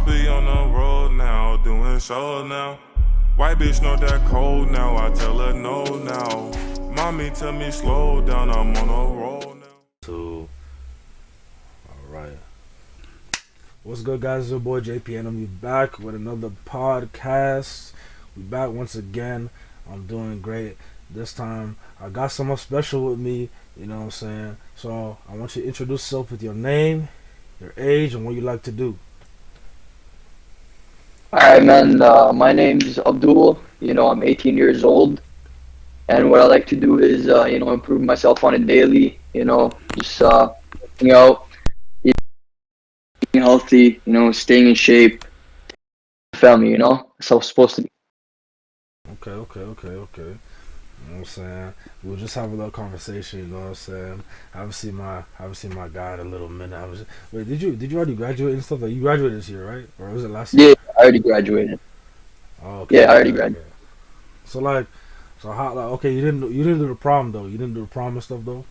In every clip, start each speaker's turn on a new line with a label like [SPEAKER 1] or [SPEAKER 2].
[SPEAKER 1] be on the road now, doing shows now. White bitch know that cold now, I tell her no now. Mommy tell me slow down, I'm on a roll now.
[SPEAKER 2] So, alright. What's good, guys? It's your boy JP, and I'm back with another podcast. We back once again. I'm doing great. This time, I got someone special with me, you know what I'm saying? So, I want you to introduce yourself with your name, your age, and what you like to do.
[SPEAKER 3] Alright, man. My name's Abdul. I'm 18 years old, and what I like to do is, improve myself on a daily. Just working out, eating healthy. Staying in shape. Family. That's how it's supposed to be.
[SPEAKER 2] Okay. You know what I'm saying? We'll just have a little conversation, you know what I'm saying? I haven't seen my guy in a little minute. Wait, did you already graduate and stuff? Like, you graduated this year, right? Or was it last year?
[SPEAKER 3] Yeah, I already graduated.
[SPEAKER 2] Oh,
[SPEAKER 3] Yeah, I already graduated.
[SPEAKER 2] So like, so how? Like, okay, you didn't do the prom though. You didn't do the prom and stuff though.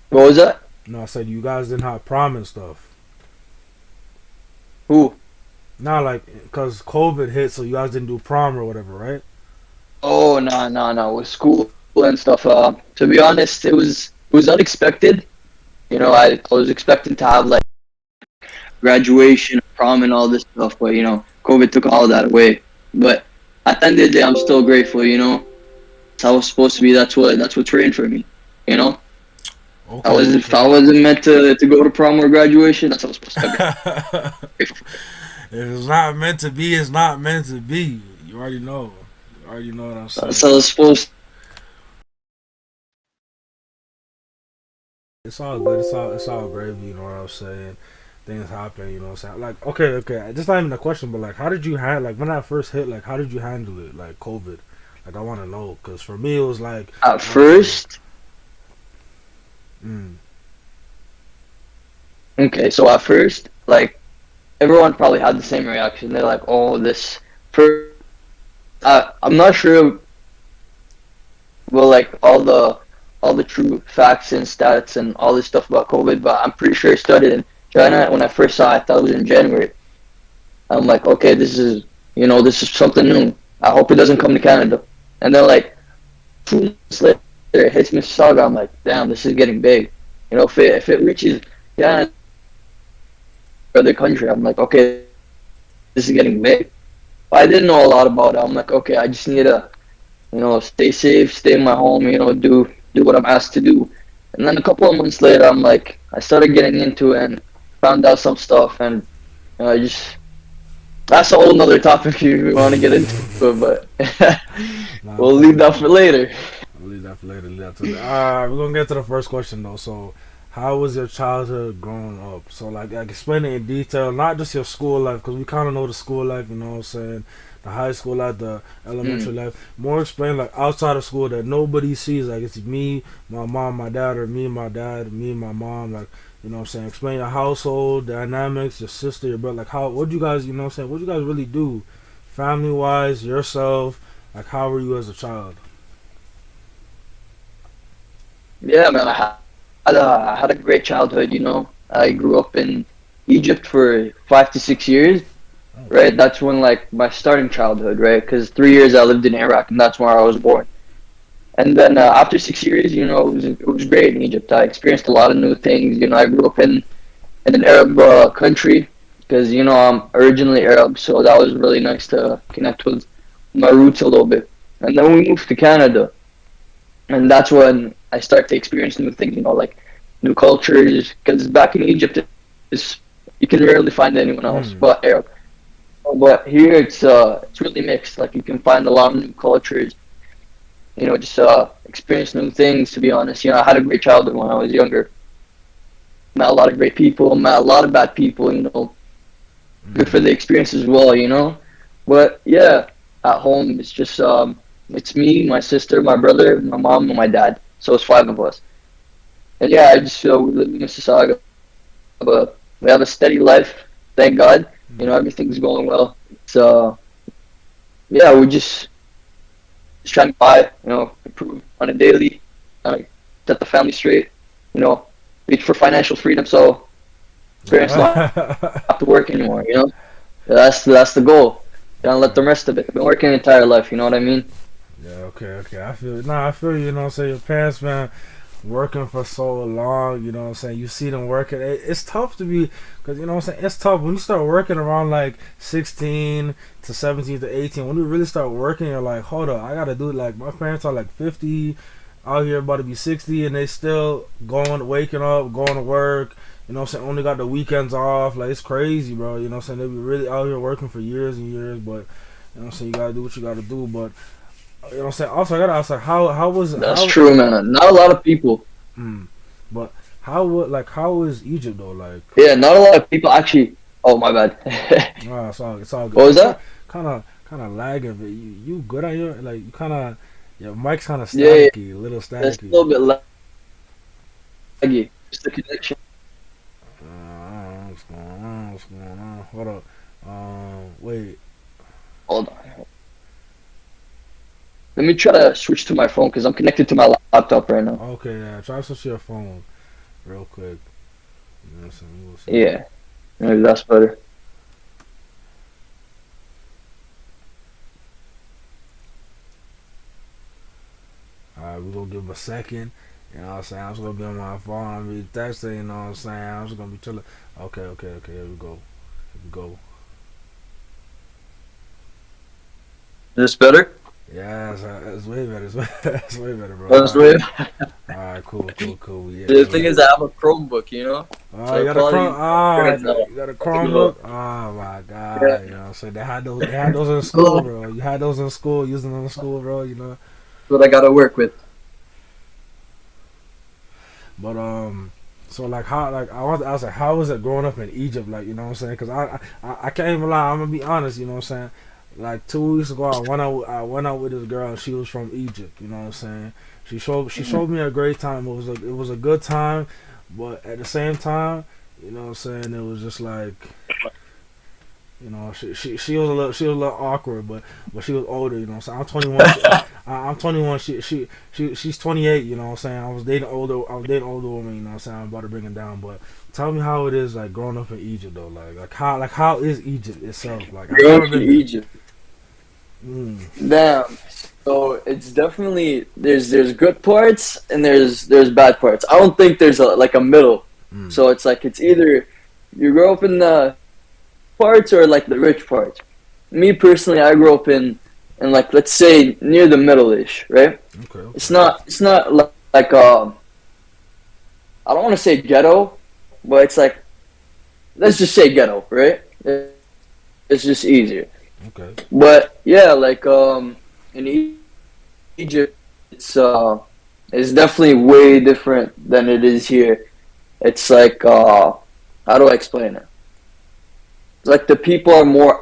[SPEAKER 3] What was that?
[SPEAKER 2] No, I said you guys didn't have prom and stuff.
[SPEAKER 3] Who?
[SPEAKER 2] Nah, like, cause COVID hit, so you guys didn't do prom or whatever, right?
[SPEAKER 3] Oh, no. With school and stuff. To be honest, it was unexpected. I was expecting to have like graduation, prom, and all this stuff, but COVID took all that away. But at the end of the day, I'm still grateful. It's how it's supposed to be. That's what trained for me. You know, if I
[SPEAKER 2] Okay.
[SPEAKER 3] wasn't meant to go to prom or graduation, that's how it's supposed to be.
[SPEAKER 2] If it's not meant to be, it's not meant to be. You already know. You already know what I'm
[SPEAKER 3] That's
[SPEAKER 2] saying.
[SPEAKER 3] how it's supposed.
[SPEAKER 2] It's all good. It's all gravy. You know what I'm saying. Things happen. You know what I'm saying. Like, okay. Just not even a question, but like, how did you handle, like, when that first hit? Like, how did you handle it? Like, COVID. Like, I want to know, cause for me it was like,
[SPEAKER 3] At
[SPEAKER 2] honestly,
[SPEAKER 3] first,
[SPEAKER 2] mm,
[SPEAKER 3] okay. So at first, like everyone probably had the same reaction. They're like, "Oh, this." First, I'm not sure. Well, like all the true facts and stats and all this stuff about COVID, but I'm pretty sure it started in China. When I first saw it, I thought it was in January. I'm like, okay, this is something new. I hope it doesn't come to Canada. And then like 2 months later, it hits Mississauga. I'm like, damn, this is getting big. If it reaches Canada or other country, I'm like, okay, this is getting big. But I didn't know a lot about it. I'm like, okay, I just need to, stay safe, stay in my home, do what I'm asked to do. And then a couple of months later, I started getting into it and found out some stuff, and I just that's a whole nother topic if you want to get into it, but
[SPEAKER 2] nah,
[SPEAKER 3] we'll
[SPEAKER 2] it's
[SPEAKER 3] leave
[SPEAKER 2] okay.
[SPEAKER 3] that for later.
[SPEAKER 2] I'll leave that for later. Leave that to later. All right, we're gonna get to the first question though. So, how was your childhood growing up? So, like explain it in detail, not just your school life, because we kind of know the school life. You know what I'm saying? The high school life, the elementary
[SPEAKER 3] Mm.
[SPEAKER 2] life. More explain like outside of school that nobody sees. Like it's me, my mom, my dad, or me, my dad, me, my mom. Like, you know what I'm saying? Explain your household dynamics, your sister, your brother. Like how, what you guys, you know what I'm saying? What you guys really do, family wise, yourself. Like how were you as a child?
[SPEAKER 3] Yeah, man, I had a great childhood. I grew up in Egypt for 5 to 6 years. Right, that's when like my starting childhood, right? Because 3 years I lived in Iraq, and that's where I was born. And then after 6 years, it was great in Egypt. I experienced a lot of new things. I grew up in an Arab country because I'm originally Arab, so that was really nice to connect with my roots a little bit. And then we moved to Canada, and that's when I started to experience new things. Like new cultures. Because back in Egypt, is you can rarely find anyone else
[SPEAKER 2] Hmm.
[SPEAKER 3] but Arab. But here it's really mixed. Like you can find a lot of new cultures. Just experience new things. To be honest, I had a great childhood when I was younger. Met a lot of great people. Met a lot of bad people. Good for
[SPEAKER 2] Hmm.
[SPEAKER 3] the experience as well. But yeah, at home it's me, my sister, my brother, my mom, and my dad. So it's five of us. And yeah, I just feel we live in Mississauga, but we have a steady life. Thank God.
[SPEAKER 2] Hmm.
[SPEAKER 3] Everything's going well. So yeah, we just trying to buy, improve on a daily, uh, set the family straight, you know, reach for financial freedom. So parents don't have to work anymore. You know, that's the goal. Don't let them rest of it. They've been working their entire life. You know what I mean?
[SPEAKER 2] Yeah, okay. I feel you know what I'm saying. Your parents, man, working for so long, you know what I'm saying. You see them working. It's tough to be, because you know what I'm saying. It's tough when you start working around like 16 to 17 to 18. When you really start working, you're like, hold up, I gotta do it. Like my parents are like 50, out here about to be 60, and they still waking up, going to work. You know what I'm saying. Only got the weekends off. Like it's crazy, bro. You know what I'm saying. They be really out here working for years and years, but you know what I'm saying. You gotta do what you gotta do, but. You know what I'm saying? Also, I gotta ask, like, how was
[SPEAKER 3] That's true, man. Not a lot of people.
[SPEAKER 2] But how was Egypt though? Like,
[SPEAKER 3] Yeah, not a lot of people actually. Oh, my bad.
[SPEAKER 2] it's all good.
[SPEAKER 3] What was that?
[SPEAKER 2] Kind of lagging, but you good at your like you kind of your mic's kind of
[SPEAKER 3] Yeah,
[SPEAKER 2] staticky, a little
[SPEAKER 3] it's
[SPEAKER 2] staticky.
[SPEAKER 3] a little bit laggy. Just the connection.
[SPEAKER 2] I don't know what's going on? Hold up. Wait.
[SPEAKER 3] Hold on. Let me try to switch to my phone because I'm connected to my laptop right now.
[SPEAKER 2] Okay, yeah. Try to switch your phone real quick. You know what I'm saying? We'll see.
[SPEAKER 3] Yeah, maybe that's better.
[SPEAKER 2] Alright, we're gonna give him a second. You know what I'm saying? I'm just gonna be on my phone. I'm gonna be texting, you know what I'm saying? I'm just gonna be chilling. Okay, here we go. Here we go.
[SPEAKER 3] Is this better?
[SPEAKER 2] Yeah, it's way better. It's way better, bro.
[SPEAKER 3] That's weird.
[SPEAKER 2] Alright, cool. Yeah,
[SPEAKER 3] The thing is, I have a Chromebook, you know?
[SPEAKER 2] Oh, you got a you got a Chromebook? Oh my god.
[SPEAKER 3] Yeah.
[SPEAKER 2] You know what I'm saying? They had those in school, bro. You had those in school, using them in school, bro, you know.
[SPEAKER 3] That's what I gotta work with.
[SPEAKER 2] But so like how like I was like how was it growing up in Egypt, like, you know what I'm saying? Because I can't even lie, I'm gonna be honest, you know what I'm saying. Like 2 weeks ago, I went out with this girl. She was from Egypt. You know what I'm saying. She showed me a great time. It was a good time, but at the same time, you know what I'm saying. It was just like, you know, she was a little awkward, but she was older. You know what I'm saying. I'm 21. I'm 21. She's 28. You know what I'm saying. I was dating older women. You know what I'm saying. I'm about to bring it down, but. Tell me how it is like growing up in Egypt though, like how is Egypt itself? Like I've never
[SPEAKER 3] Growing
[SPEAKER 2] been
[SPEAKER 3] in
[SPEAKER 2] there.
[SPEAKER 3] Egypt. Damn. So it's definitely there's good parts and there's bad parts. I don't think there's a middle. So it's like it's either you grow up in the parts or like the rich parts. Me personally, I grew up in like let's say near the middle-ish, right?
[SPEAKER 2] Okay.
[SPEAKER 3] It's not like I don't want to say ghetto, but it's like let's just say ghetto, right? It's just easier.
[SPEAKER 2] Okay.
[SPEAKER 3] But yeah, like in Egypt, it's definitely way different than it is here. It's like how do I explain it? Like the people are more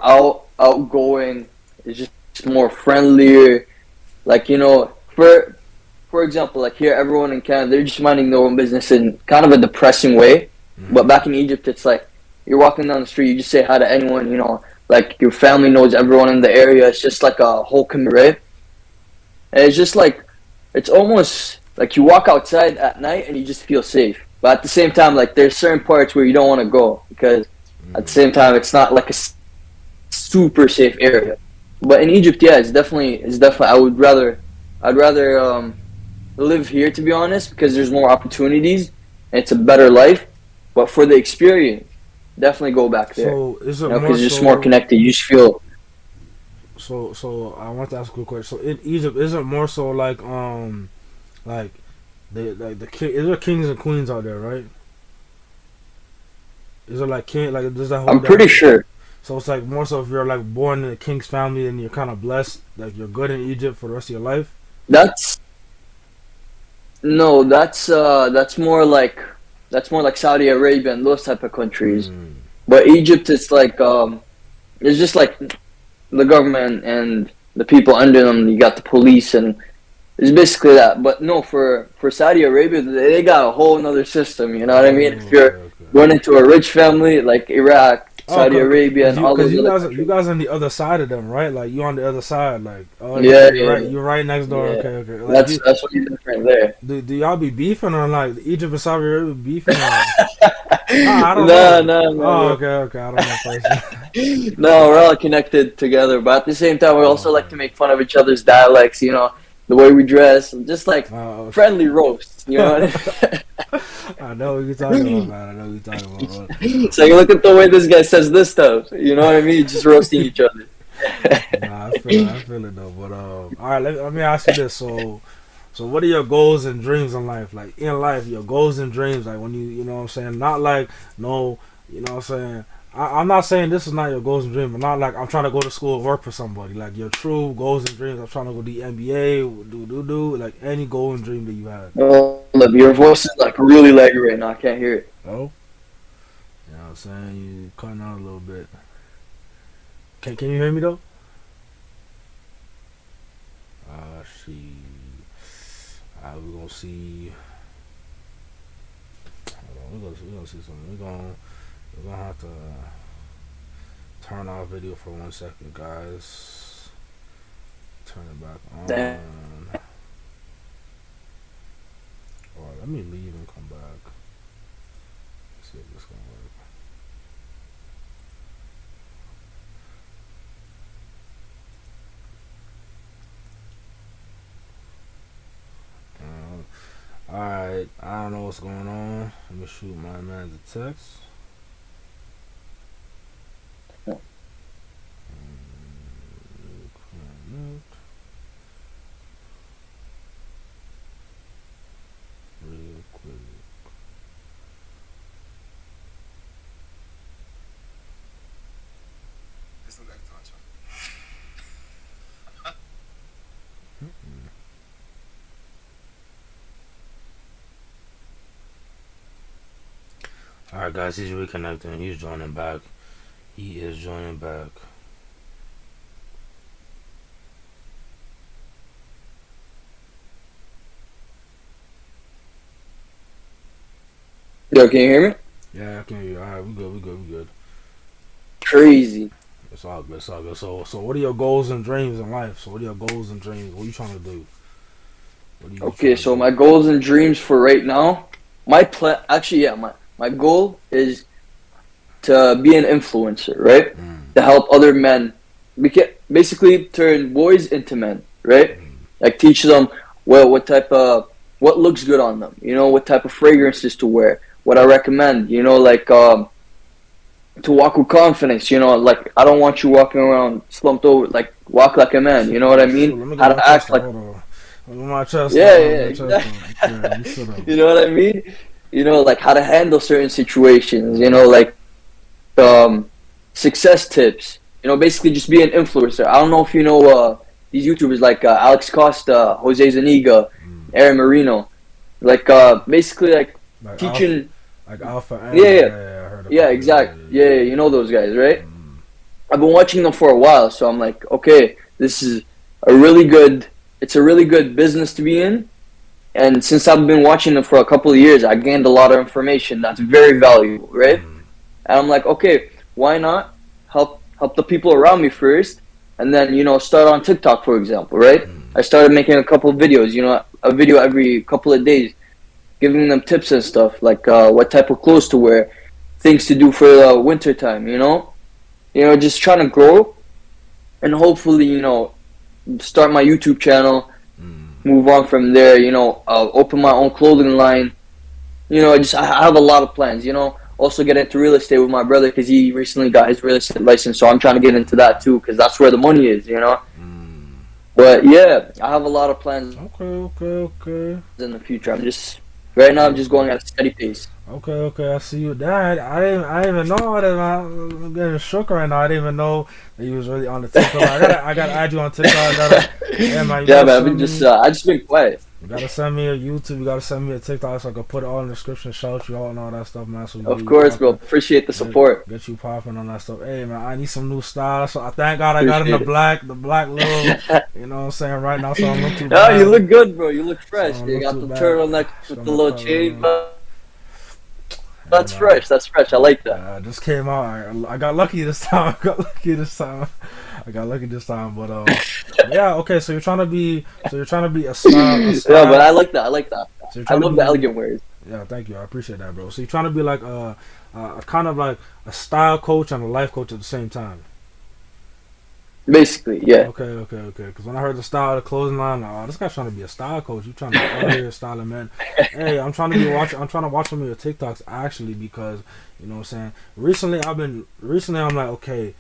[SPEAKER 3] outgoing. It's just more friendlier. Like you know, for example, like here, everyone in Canada they're just minding their own business in kind of a depressing way. But back in Egypt, it's like you're walking down the street, you just say hi to anyone, you know. Like your family knows everyone in the area. It's just like a whole community, right? And it's just like it's almost like you walk outside at night and you just feel safe. But at the same time, like there's certain parts where you don't want to go because at the same time it's not like a super safe area. But in Egypt, yeah, it's definitely. I'd rather live here to be honest because there's more opportunities and it's a better life. But for the experience, definitely go back there.
[SPEAKER 2] So is it
[SPEAKER 3] Because you're just more connected. You just feel.
[SPEAKER 2] So I want to ask a quick question. So in Egypt, is it more so like the king? Is there kings and queens out there, right? Is it like king? Like does that hold?
[SPEAKER 3] I'm pretty sure.
[SPEAKER 2] So it's like more so if you're like born in a king's family and you're kind of blessed, like you're good in Egypt for the rest of your life.
[SPEAKER 3] That's more like Saudi Arabia and those type of countries. But Egypt, it's like it's just like the government and the people under them. You got the police, and it's basically that. But no, for Saudi Arabia, they got a whole another system. You know what I mean? If you're going into a rich family like Iraq, Saudi Arabia, and all
[SPEAKER 2] because
[SPEAKER 3] those other countries.
[SPEAKER 2] you guys on the other side of them, right? Like you on the other side, like oh
[SPEAKER 3] Yeah,
[SPEAKER 2] you're right,
[SPEAKER 3] yeah,
[SPEAKER 2] you're right next door.
[SPEAKER 3] yeah.
[SPEAKER 2] Okay, okay. Like
[SPEAKER 3] That's what he's different there.
[SPEAKER 2] do y'all be beefing or like Egypt and Saudi Arabia beefing? Or, nah, I don't
[SPEAKER 3] No,
[SPEAKER 2] know.
[SPEAKER 3] no,
[SPEAKER 2] Oh,
[SPEAKER 3] no,
[SPEAKER 2] okay, okay. I don't know person.
[SPEAKER 3] no. We're all connected together, but at the same time, we also like to make fun of each other's dialects. You know, the way we dress, and just like
[SPEAKER 2] Okay.
[SPEAKER 3] friendly roasts. You know what
[SPEAKER 2] I know what you're talking about, man. I know what you're talking about.
[SPEAKER 3] I mean? So you look at the way this guy says this stuff. You know what I mean? Just roasting each other.
[SPEAKER 2] Nah, I feel it though. But all right, let me ask you this. So what are your goals and dreams in life? Like in life, your goals and dreams. Like when you know what I'm saying. Not like no, you know what I'm saying. I'm not saying this is not your goals and dreams. I'm not like I'm trying to go to school and work for somebody. Like your true goals and dreams. I'm trying to go to the NBA. Do like any goal and dream that you have.
[SPEAKER 3] Oh, look, your voice is like really laggy right now. I can't hear it.
[SPEAKER 2] Oh, you know what I'm saying. You cutting out a little bit. Can you hear me though? See. We're gonna see. Hold on, we're gonna see something. We're gonna have to turn off video for 1 second, guys. Turn it back on.
[SPEAKER 3] Damn.
[SPEAKER 2] Alright, let me leave and come back. Let's see if this gonna work. Alright, I don't know what's going on. Let me shoot my man the text. Real quick. Alright guys, he's reconnecting. He's joining back. He is joining back.
[SPEAKER 3] Yo, can you hear me?
[SPEAKER 2] Yeah, I can hear you. Alright, we good.
[SPEAKER 3] Crazy.
[SPEAKER 2] It's all good. So what are your goals and dreams in life? So what are your goals and dreams? What are you trying to do?
[SPEAKER 3] Okay, so my goals and dreams for right now, my goal is to be an influencer, right? To help other men, basically turn boys into men, right? Like teach them what looks good on them, you know, what type of fragrances to wear, what I recommend, you know, like to walk with confidence, you know, like I don't want you walking around slumped over, like walk like a man, you know what I mean? How to act like.
[SPEAKER 2] My chest.
[SPEAKER 3] Yeah, exactly. You know what I mean? You know, like how to handle certain situations, you know, like success tips, you know, basically just be an influencer. I don't know if you know these YouTubers like Alex Costa, Jose Zuniga, Aaron Marino, like basically like teaching
[SPEAKER 2] Alpha.
[SPEAKER 3] Yeah, exactly. Yeah, you know those guys, right? I've been watching them for a while, so I'm like, okay, this is it's a really good business to be in. And since I've been watching them for a couple of years, I gained a lot of information that's very valuable, right? And I'm like, okay, why not help the people around me first, and then, you know, start on TikTok, for example, right? I started making a couple of videos, you know, a video every couple of days, giving them tips and stuff, like what type of clothes to wear, things to do for the winter time, you know, just trying to grow, and hopefully, you know, start my YouTube channel, move on from there, you know, open my own clothing line, you know, I have a lot of plans, you know. Also get into real estate with my brother because he recently got his real estate license, so I'm trying to get into that too because that's where the money is, you know. But yeah, I have a lot of plans.
[SPEAKER 2] Okay.
[SPEAKER 3] In the future, I'm just going at a steady pace.
[SPEAKER 2] Okay. I see you. Dad, I didn't even know that. I'm getting shook right now. I didn't even know that you was really on the TikTok. I gotta add you on TikTok.
[SPEAKER 3] Man, I just been quiet.
[SPEAKER 2] You gotta send me a YouTube. You gotta send me a TikTok so I can put it all in the description, shout you out and all that stuff, man. So
[SPEAKER 3] of course, bro. Appreciate the support.
[SPEAKER 2] Get you popping on that stuff. Hey, man, I need some new style. So I thank God I got in the black little. You know what I'm saying right now. So I'm looking too bad.
[SPEAKER 3] You look good, bro. You look fresh. So you got the turtleneck with the little chain.
[SPEAKER 2] And
[SPEAKER 3] That's fresh. That's fresh. I like that.
[SPEAKER 2] just came out. I got lucky this time. I got lucky this time. I got lucky this time. But yeah. Okay. So you're trying to be. So you're trying to be a style. A style.
[SPEAKER 3] Yeah, but I like that. I like that.
[SPEAKER 2] So you're
[SPEAKER 3] I
[SPEAKER 2] trying to
[SPEAKER 3] love
[SPEAKER 2] be,
[SPEAKER 3] the elegant words.
[SPEAKER 2] Yeah. Thank you. I appreciate that, bro. So you're trying to be like a kind of like a style coach and a life coach at the same time.
[SPEAKER 3] Basically, yeah.
[SPEAKER 2] Okay. Because when I heard the style of the clothing line, I'm like, oh, this guy's trying to be a style coach. You trying to be out here styling, man. Hey, I'm trying to watch some of your TikToks actually because you know what I'm saying. Recently, I'm like, okay,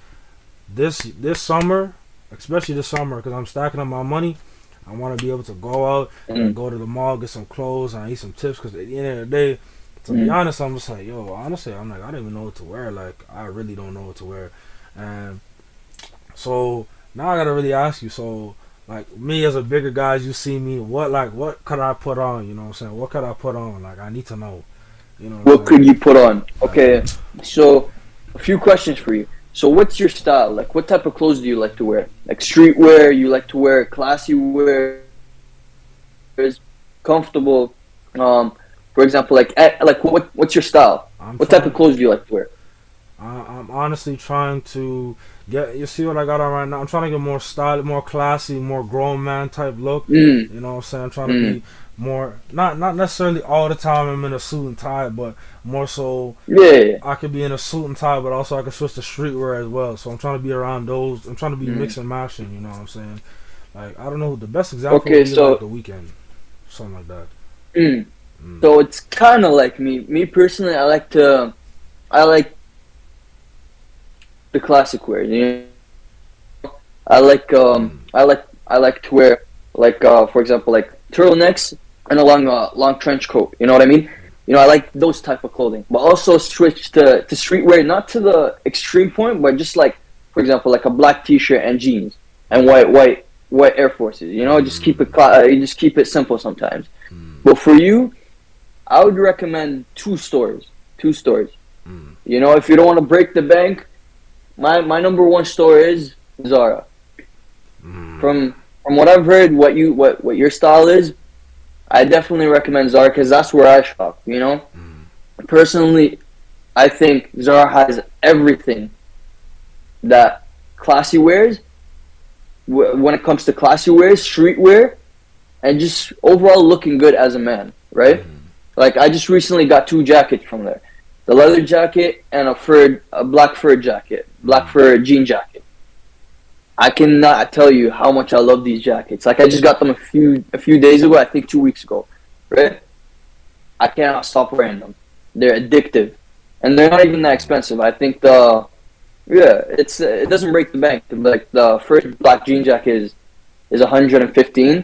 [SPEAKER 2] this summer, especially this summer, because I'm stacking up my money. I want to be able to go out and go to the mall, get some clothes, and I need some tips. Because at the end of the day, to be honest, I'm just like, yo, honestly, I'm like, I don't even know what to wear. Like, I really don't know what to wear, and so now I gotta really ask you. So like me as a bigger guy, as you see me, what could I put on? You know what I'm saying? What could I put on? Like I need to know. You know
[SPEAKER 3] What could you put on? Okay, so a few questions for you. So what's your style? Like what type of clothes do you like to wear? Like streetwear? You like to wear classy wear? Is comfortable? For example, like what's your style? What type of clothes do you like to wear?
[SPEAKER 2] I'm honestly trying to get. You see what I got on right now? I'm trying to get more style, more classy, more grown man type look. You know what I'm saying? I'm trying to be more not necessarily all the time I'm in a suit and tie, but more so I could be in a suit and tie, but also I can switch to streetwear as well. So I'm trying to be around those. I'm trying to be mix and matching. You know what I'm saying? Like I don't know the best example would be like the Weekend, something like that.
[SPEAKER 3] So it's kind of like me. Me personally, I like the classic wear. You know, I like to wear like for example like turtlenecks and a long trench coat. You know what I mean? You know, I like those type of clothing, but also switch to streetwear, not to the extreme point, but just like for example like a black T-shirt and jeans and white Air Forces. You know, just keep it simple sometimes. But for you, I would recommend two stores. You know, if you don't want to break the bank, my number one store is Zara. From what I've heard, what your style is, I definitely recommend Zara because that's where I shop. You know, personally, I think Zara has everything that classy wears. When it comes to classy wear, streetwear, and just overall looking good as a man, right? Like I just recently got two jackets from there. The leather jacket and a black fur jacket, black fur jean jacket. I cannot tell you how much I love these jackets. Like I just got them a few days ago, I think 2 weeks ago, right? I cannot stop wearing them. They're addictive, and they're not even that expensive. I think it doesn't break the bank. Like the first black jean jacket is 115,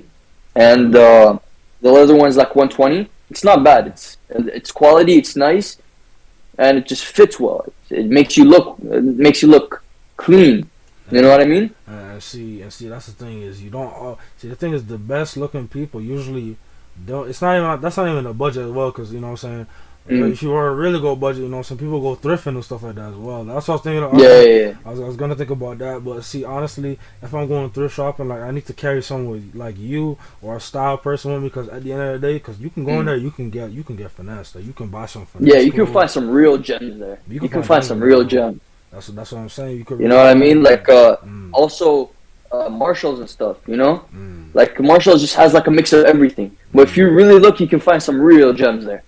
[SPEAKER 3] and the leather one's like 120. It's not bad. It's quality. It's nice, and it just fits well. It makes you look clean. You know what I mean?
[SPEAKER 2] See, that's the thing is you don't. See, the thing is the best looking people usually don't. It's not even that's not even a budget as well, because you know what I'm saying. If you were to really go budget, you know, some people go thrifting and stuff like that as well. That's what I was thinking of.
[SPEAKER 3] Yeah.
[SPEAKER 2] I was gonna think about that, but see, honestly, if I'm going thrift shopping, like I need to carry someone with, like you or a style person with me, because at the end of the day, because you can go in there, you can get finessed, like you can buy some finesse.
[SPEAKER 3] Yeah, you can find some real gems there. You can find some real gems.
[SPEAKER 2] That's what I'm saying.
[SPEAKER 3] You know what I mean? Like also Marshalls and stuff. You know, like Marshalls just has like a mix of everything. But if you really look, you can find some real gems there.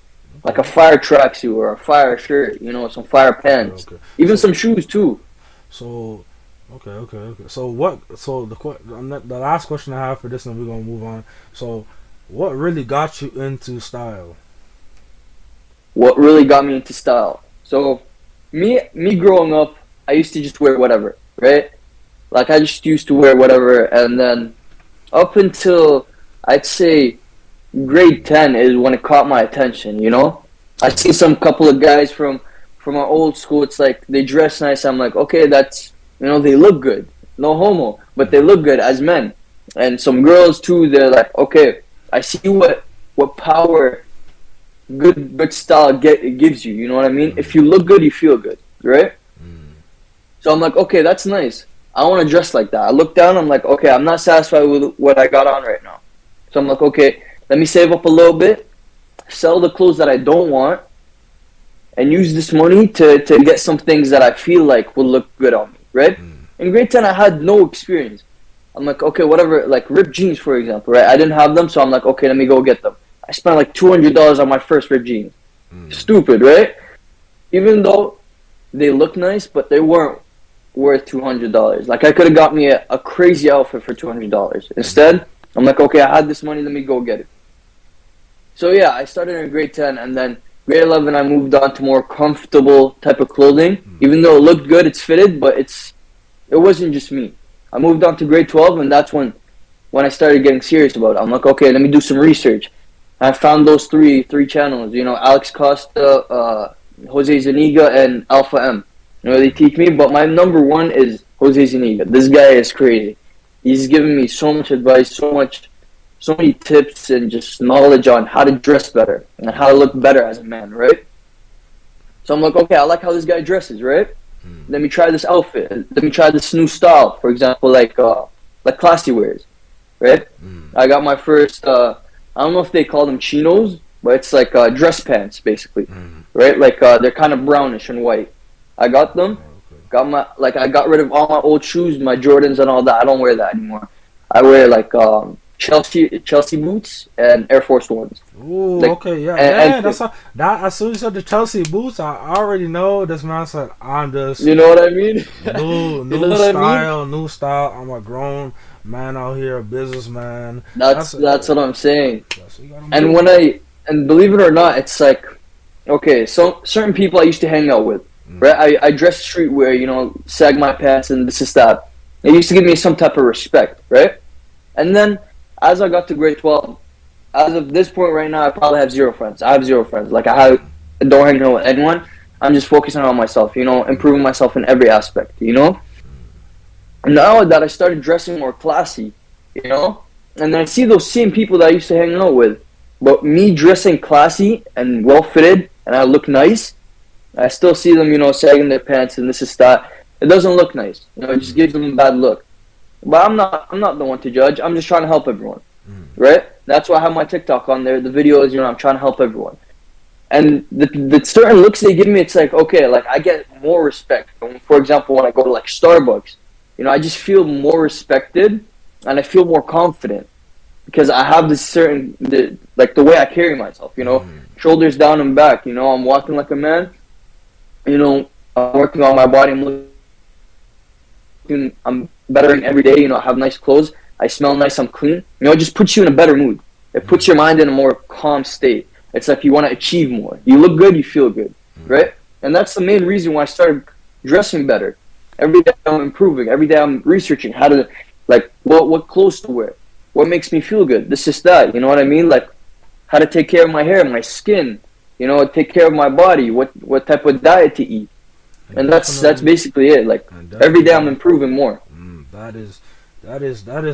[SPEAKER 3] Like a fire tracksuit or a fire shirt, you know, some fire pants, even some shoes too.
[SPEAKER 2] So, okay. So the last question I have for this, and we're gonna move on. So, what really got you into style?
[SPEAKER 3] What really got me into style? So, me growing up, I used to just wear whatever, right? Like I just used to wear whatever, and then up until I'd say grade 10 is when it caught my attention, you know? I see some couple of guys from our old school, it's like they dress nice. I'm like, okay, that's, you know, they look good. No homo, but they look good as men. And some girls too, they're like, okay, I see what power good style gives you, you know what I mean? If you look good, you feel good, right? So I'm like, okay, that's nice. I want to dress like that. I look down, I'm like, okay, I'm not satisfied with what I got on right now. So I'm like, okay, let me save up a little bit, sell the clothes that I don't want, and use this money to get some things that I feel like will look good on me, right? In grade 10, I had no experience. I'm like, okay, whatever, like ripped jeans, for example, right? I didn't have them, so I'm like, okay, let me go get them. I spent like $200 on my first ripped jeans. Stupid, right? Even though they look nice, but they weren't worth $200. Like, I could have got me a crazy outfit for $200. Instead, I'm like, okay, I had this money, let me go get it. So yeah, I started in grade 10, and then grade 11, I moved on to more comfortable type of clothing. Even though it looked good, it's fitted, but it wasn't just me. I moved on to grade 12, and that's when I started getting serious about it. I'm like, okay, let me do some research. I found those three channels, you know, Alex Costa, Jose Zuniga, and Alpha M. You know, they teach me, but my number one is Jose Zuniga. This guy is crazy. He's given me so much advice, so many tips, and just knowledge on how to dress better and how to look better as a man, right? So I'm like, okay, I like how this guy dresses, right? Let me try this outfit. Let me try this new style. For example, like classy wears, right? I got my first. I don't know if they call them chinos, but it's like dress pants, basically, right? Like they're kind of brownish and white. I got them. I got rid of all my old shoes, my Jordans and all that. I don't wear that anymore. I wear like Chelsea boots and Air Force Ones.
[SPEAKER 2] Ooh,
[SPEAKER 3] like,
[SPEAKER 2] okay, yeah. That's how, that. As soon as you said the Chelsea boots, I already know this man said I'm just.
[SPEAKER 3] You know what I mean?
[SPEAKER 2] New style, new style. I'm a grown man out here, a businessman.
[SPEAKER 3] That's what I'm saying. And believe it or not, it's like, okay, so certain people I used to hang out with, right? I dress streetwear, you know, sag my pants and this is that. It used to give me some type of respect, right? And then as I got to grade 12, as of this point right now, I probably have zero friends. I have zero friends. Like, I don't hang out with anyone. I'm just focusing on myself, you know, improving myself in every aspect, you know? Now that I started dressing more classy, you know, and then I see those same people that I used to hang out with, but me dressing classy and well fitted, and I look nice, I still see them, you know, sagging their pants and this is that. It doesn't look nice, you know, it just gives them a bad look. But I'm not the one to judge. I'm just trying to help everyone, right? That's why I have my TikTok on there. The videos, you know, I'm trying to help everyone. And the certain looks they give me, it's like, okay, like I get more respect. For example, when I go to like Starbucks, you know, I just feel more respected and I feel more confident because I have this certain, like the way I carry myself, you know, shoulders down and back, you know, I'm walking like a man, you know, I'm working on my body, I'm bettering every day, you know, I have nice clothes, I smell nice, I'm clean, you know, it just puts you in a better mood. It puts your mind in a more calm state. It's like you want to achieve more. You look good, you feel good, right? And that's the main reason why I started dressing better. Every day I'm improving. Every day I'm researching how to, like, what clothes to wear. What makes me feel good. This is that, you know what I mean? Like, how to take care of my hair, my skin, you know, take care of my body, what type of diet to eat. And that's basically it. Like, every day I'm improving more.
[SPEAKER 2] That is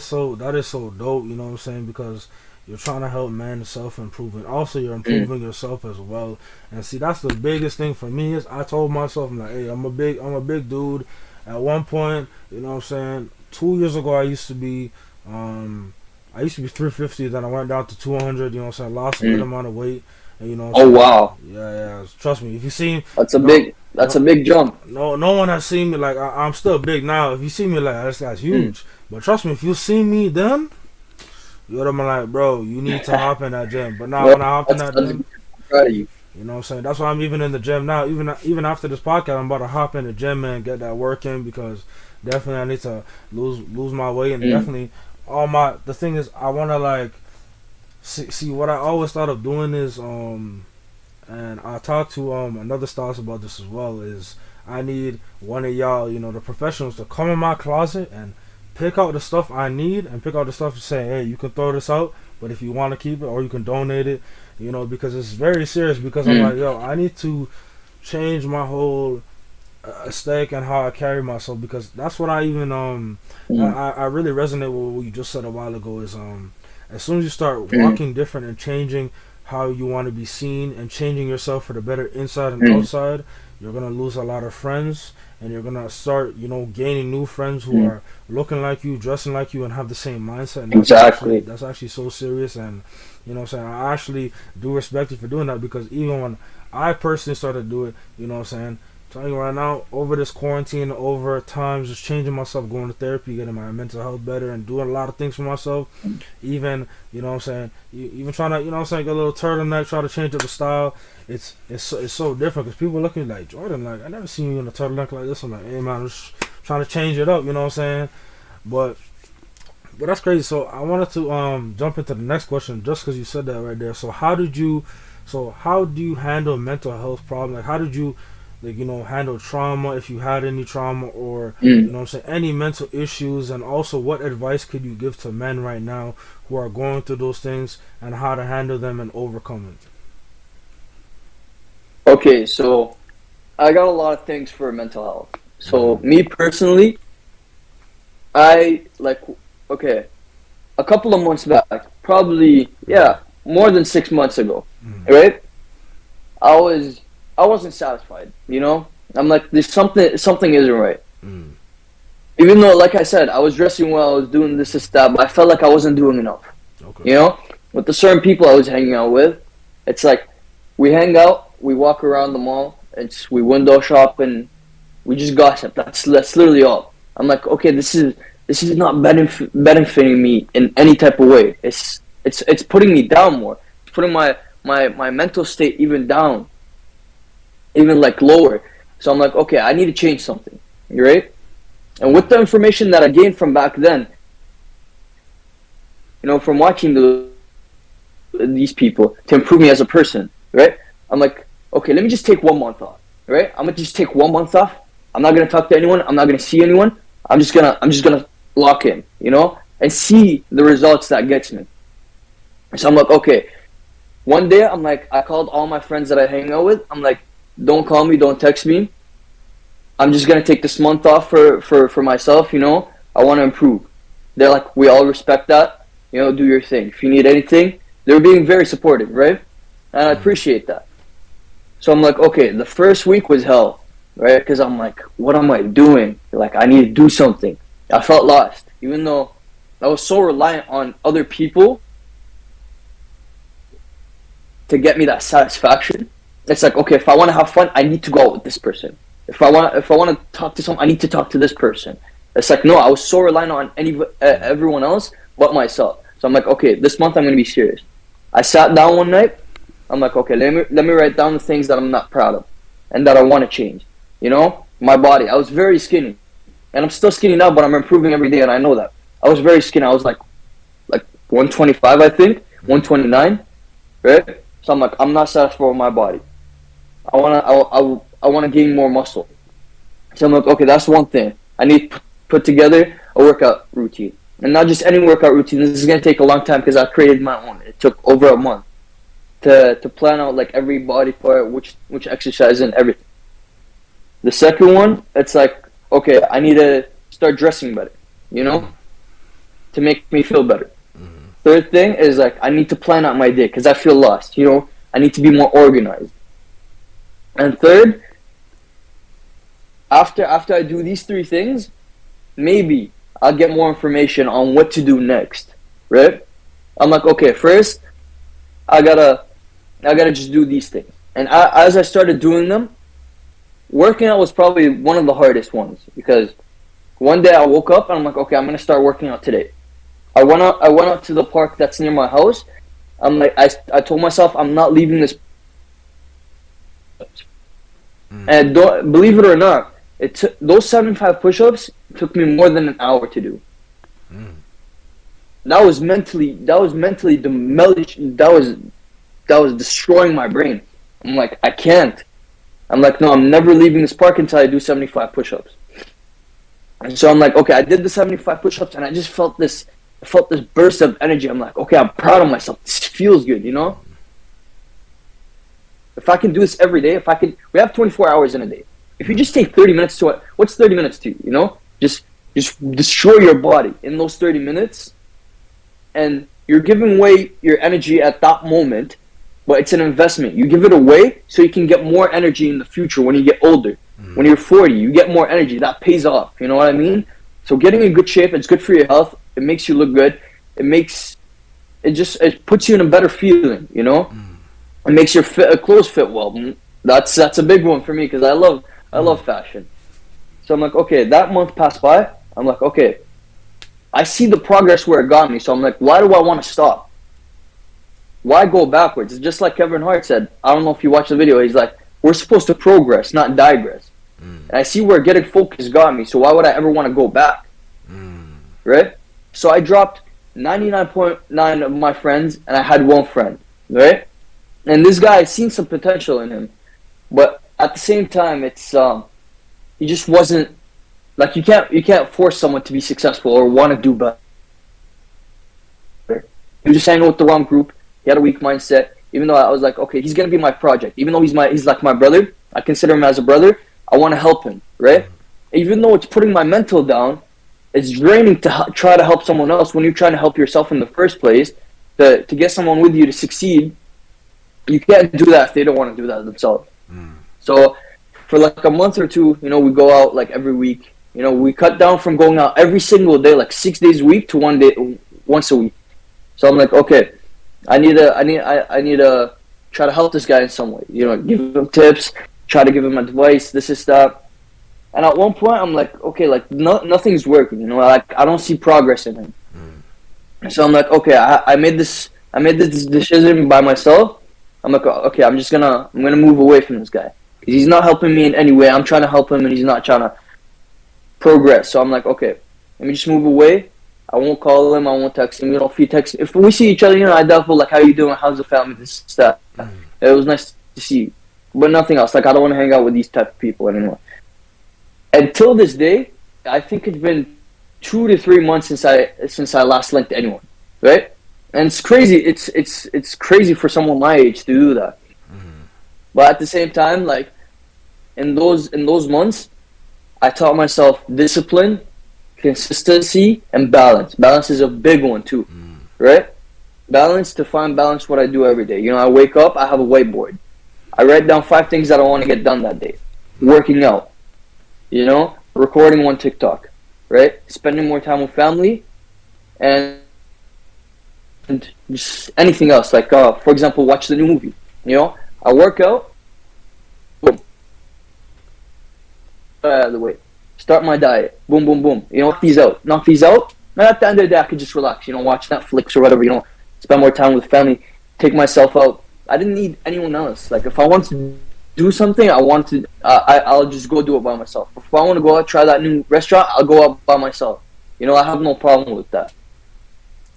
[SPEAKER 2] so dope, you know what I'm saying? Because you're trying to help men self-improve, and also you're improving yourself as well. And see, that's the biggest thing for me is I told myself, I'm like, hey, I'm a big dude. At one point, you know what I'm saying, 2 years ago I used to be 350, then I went down to 200, you know what I'm saying, lost a good amount of weight. And, you know what I'm saying?
[SPEAKER 3] Wow.
[SPEAKER 2] Yeah, trust me, if you see
[SPEAKER 3] that's a big jump.
[SPEAKER 2] No one has seen me like I'm still big now. If you see me like this guy's huge. But trust me, if you see me then, you're gonna be like, bro, you need to hop in that gym. But now when I hop in that gym, you know what I'm saying? That's why I'm even in the gym now. Even after this podcast, I'm about to hop in the gym and get that work in because definitely I need to lose my weight and definitely the thing is I wanna like see what I always thought of doing is and I talked to another stylist about this as well, is I need one of y'all, you know, the professionals to come in my closet and pick out the stuff I need and pick out the stuff to say, hey, you can throw this out, but if you want to keep it or you can donate it, you know, because it's very serious because I'm like, yo, I need to change my whole aesthetic and how I carry myself because that's what I even I really resonate with what you just said a while ago is as soon as you start walking different and changing how you want to be seen and changing yourself for the better inside and outside, you're gonna lose a lot of friends, and you're gonna start, gaining new friends who are looking like you, dressing like you, and have the same mindset. And that's actually so serious. And what I'm saying, I actually do respect you for doing that, because even when I personally started to do it, what I'm saying, telling you right now, over this quarantine, over time, just changing myself, going to therapy, getting my mental health better, and doing a lot of things for myself. Even, what I'm saying, even trying to, what I'm saying, get a little turtleneck, try to change up the style. It's so different, because people look at me like, Jordan, like, I never seen you in a turtleneck like this. I'm like, hey man, I'm just trying to change it up, you know what I'm saying? But that's crazy. So I wanted to jump into the next question, just because you said that right there. So how do you handle mental health problems? Like, how did you handle trauma, if you had any trauma, or what I'm saying, any mental issues? And also, what advice could you give to men right now who are going through those things, and how to handle them and overcome
[SPEAKER 3] it? Okay, so I got a lot of things for mental health. So me personally, a couple of months back, probably more than 6 months ago, right? I wasn't satisfied, I'm like, there's something isn't right. Even though, like I said, I was dressing well, I was doing this and that, but I felt like I wasn't doing enough. Okay. With the certain people I was hanging out with, it's like, we hang out, we walk around the mall, we window shop, and we just gossip. That's literally all. I'm like, okay, this is not benefiting me in any type of way. It's putting me down more. It's putting my mental state even down, even like lower. So I'm like, okay, I need to change something, right? And with the information that I gained from back then, from watching these people to improve me as a person, right? I'm like, okay, let me just take 1 month off, right? I'm gonna just take 1 month off. I'm not gonna talk to anyone. I'm not gonna see anyone. I'm just gonna lock in, and see the results that gets me. So I'm like, okay. One day, I'm like, I called all my friends that I hang out with. I'm like, don't call me, don't text me. I'm just gonna take this month off for myself, I want to improve. They're like, we all respect that, do your thing. If you need anything, they're being very supportive, right? And I appreciate that. So I'm like, okay, the first week was hell, right? Because I'm like, what am I doing? Like, I need to do something. I felt lost, even though I was so reliant on other people to get me that satisfaction. It's like, okay, if I want to have fun, I need to go out with this person. If I want to talk to someone, I need to talk to this person. It's like, no, I was so reliant on everyone else but myself. So I'm like, okay, this month I'm going to be serious. I sat down one night. I'm like, okay, let me write down the things that I'm not proud of and that I want to change. My body. I was very skinny, and I'm still skinny now, but I'm improving every day, and I know that. I was very skinny. I was like 125, I think, 129, right? So I'm like, I'm not satisfied with my body. I wanna gain more muscle. So I'm like, okay, that's one thing. I need to put together a workout routine, and not just any workout routine. This is gonna take a long time because I created my own. It took over a month to plan out like every body part, which exercise and everything. The second one, it's like, okay, I need to start dressing better, to make me feel better. Third thing is like, I need to plan out my day because I feel lost. I need to be more organized. And third, after I do these three things, maybe I'll get more information on what to do next, right? I'm like, okay, first I gotta just do these things. And as I started doing them, working out was probably one of the hardest ones, because one day I woke up and I'm like, okay, I'm gonna start working out today. I went out to the park that's near my house. I'm like, I told myself I'm not leaving this. And don't believe it or not, those 75 push-ups took me more than an hour to do. That was mentally demolishing. That was destroying my brain. I'm like, I can't. I'm like, no, I'm never leaving this park until I do 75 push-ups. And so I'm like, okay, I did the 75 push-ups, and I just felt this burst of energy. I'm like, okay, I'm proud of myself. This feels good, If I can do this every day, we have 24 hours in a day. If you just take 30 minutes to it, what's 30 minutes to you, Just destroy your body in those 30 minutes, and you're giving away your energy at that moment, but it's an investment. You give it away so you can get more energy in the future when you get older. When you're 40, you get more energy. That pays off. You know what I mean? So getting in good shape, it's good for your health. It makes you look good. It puts you in a better feeling. You know, it makes your clothes fit well. That's a big one for me because I love fashion. So I'm like, okay, that month passed by. I'm like, okay, I see the progress where it got me. So I'm like, why do I want to stop? Why go backwards? It's just like Kevin Hart said. I don't know if you watched the video. He's like, we're supposed to progress, not digress. And I see where getting focused got me. So why would I ever want to go back? Right? So I dropped 99.9 of my friends, and I had one friend. Right? And this guy, I seen some potential in him, but at the same time, it's he just wasn't like you can't force someone to be successful or want to do better. He was just hanging with the wrong group. He had a weak mindset. Even though I was like, okay, he's gonna be my project. Even though he's like my brother, I consider him as a brother. I want to help him, right? Even though it's putting my mental down, it's draining to try to help someone else when you're trying to help yourself in the first place. To get someone with you to succeed, you can't do that if they don't want to do that themselves. So for like a month or two, you know, we go out like every week. You know, we cut down from going out every single day, like 6 days a week, to once a week. So I'm like, okay, I need to try to help this guy in some way. You know, give him tips, try to give him advice, this is that. And at one point, I'm like, okay, like nothing's working. You know, like I don't see progress in him. So I'm like, okay, I made this decision by myself. I'm like, okay, I'm gonna move away from this guy because he's not helping me in any way. I'm trying to help him, and he's not trying to progress. So I'm like, okay, let me just move away. I won't call him. I won't text him. You know, if we see each other, you know, I definitely like, how you doing? How's the family? This stuff. It was nice to see you, but nothing else. Like I don't want to hang out with these type of people anymore. Until this day, I think it's been 2 to 3 months since I last linked anyone, right? And it's crazy. It's crazy for someone my age to do that. But at the same time, like in those months, I taught myself discipline, consistency, and balance. Balance is a big one too, right? Balance, to find balance, what I do every day. You know, I wake up, I have a whiteboard. I write down 5 things that I want to get done that day. Working out, you know, recording one TikTok, right? Spending more time with family, and just anything else. Like, for example, watch the new movie. You know, I work out, boom, out of the way. Start my diet, boom, boom, boom. You know, knock these out. And at the end of the day, I could just relax. You know, watch Netflix or whatever. You know, spend more time with family, take myself out. I didn't need anyone else. Like, if I want to do something, I'll just go do it by myself. If I want to go out, try that new restaurant, I'll go out by myself. You know, I have no problem with that.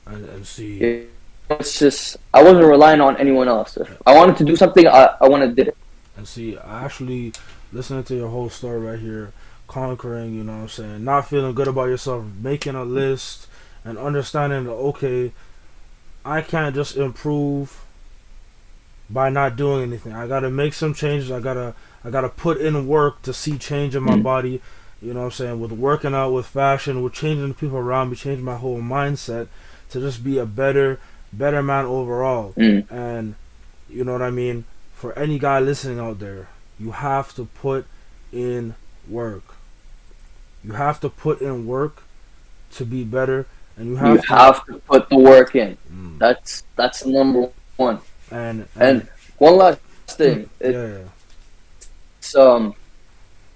[SPEAKER 2] And see,
[SPEAKER 3] it's just I wasn't relying on anyone else. If I wanted to do something, I wanted to do it.
[SPEAKER 2] And see, I actually listening to your whole story right here, conquering, you know what I'm saying, not feeling good about yourself, making a list, and understanding that, okay, I can't just improve by not doing anything. I gotta make some changes. I gotta put in work to see change in my body. You know what I'm saying? With working out, with fashion, with changing the people around me, changing my whole mindset to just be a better man overall. And you know what I mean? For any guy listening out there, you have to put in work. You have to put in work to be better, and you have
[SPEAKER 3] to put the work in. That's number one.
[SPEAKER 2] And
[SPEAKER 3] one last thing. It's oh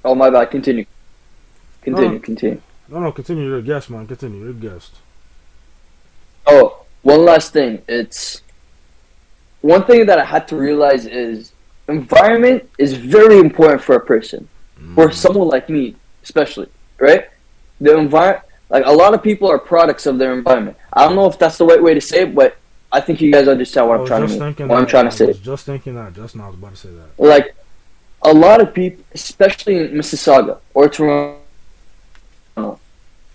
[SPEAKER 3] my bad. Continue.
[SPEAKER 2] No, continue. You're a guest, man. Continue. You're a guest.
[SPEAKER 3] Oh, one last thing. It's one thing that I had to realize is environment is very important for a person, for someone like me, especially. Right? The environment, like a lot of people are products of their environment. I don't know if that's the right way to say it, but I think you guys understand what I'm trying to say.
[SPEAKER 2] I was just thinking that. Just now, I was about to say that.
[SPEAKER 3] Like a lot of people, especially in Mississauga or Toronto,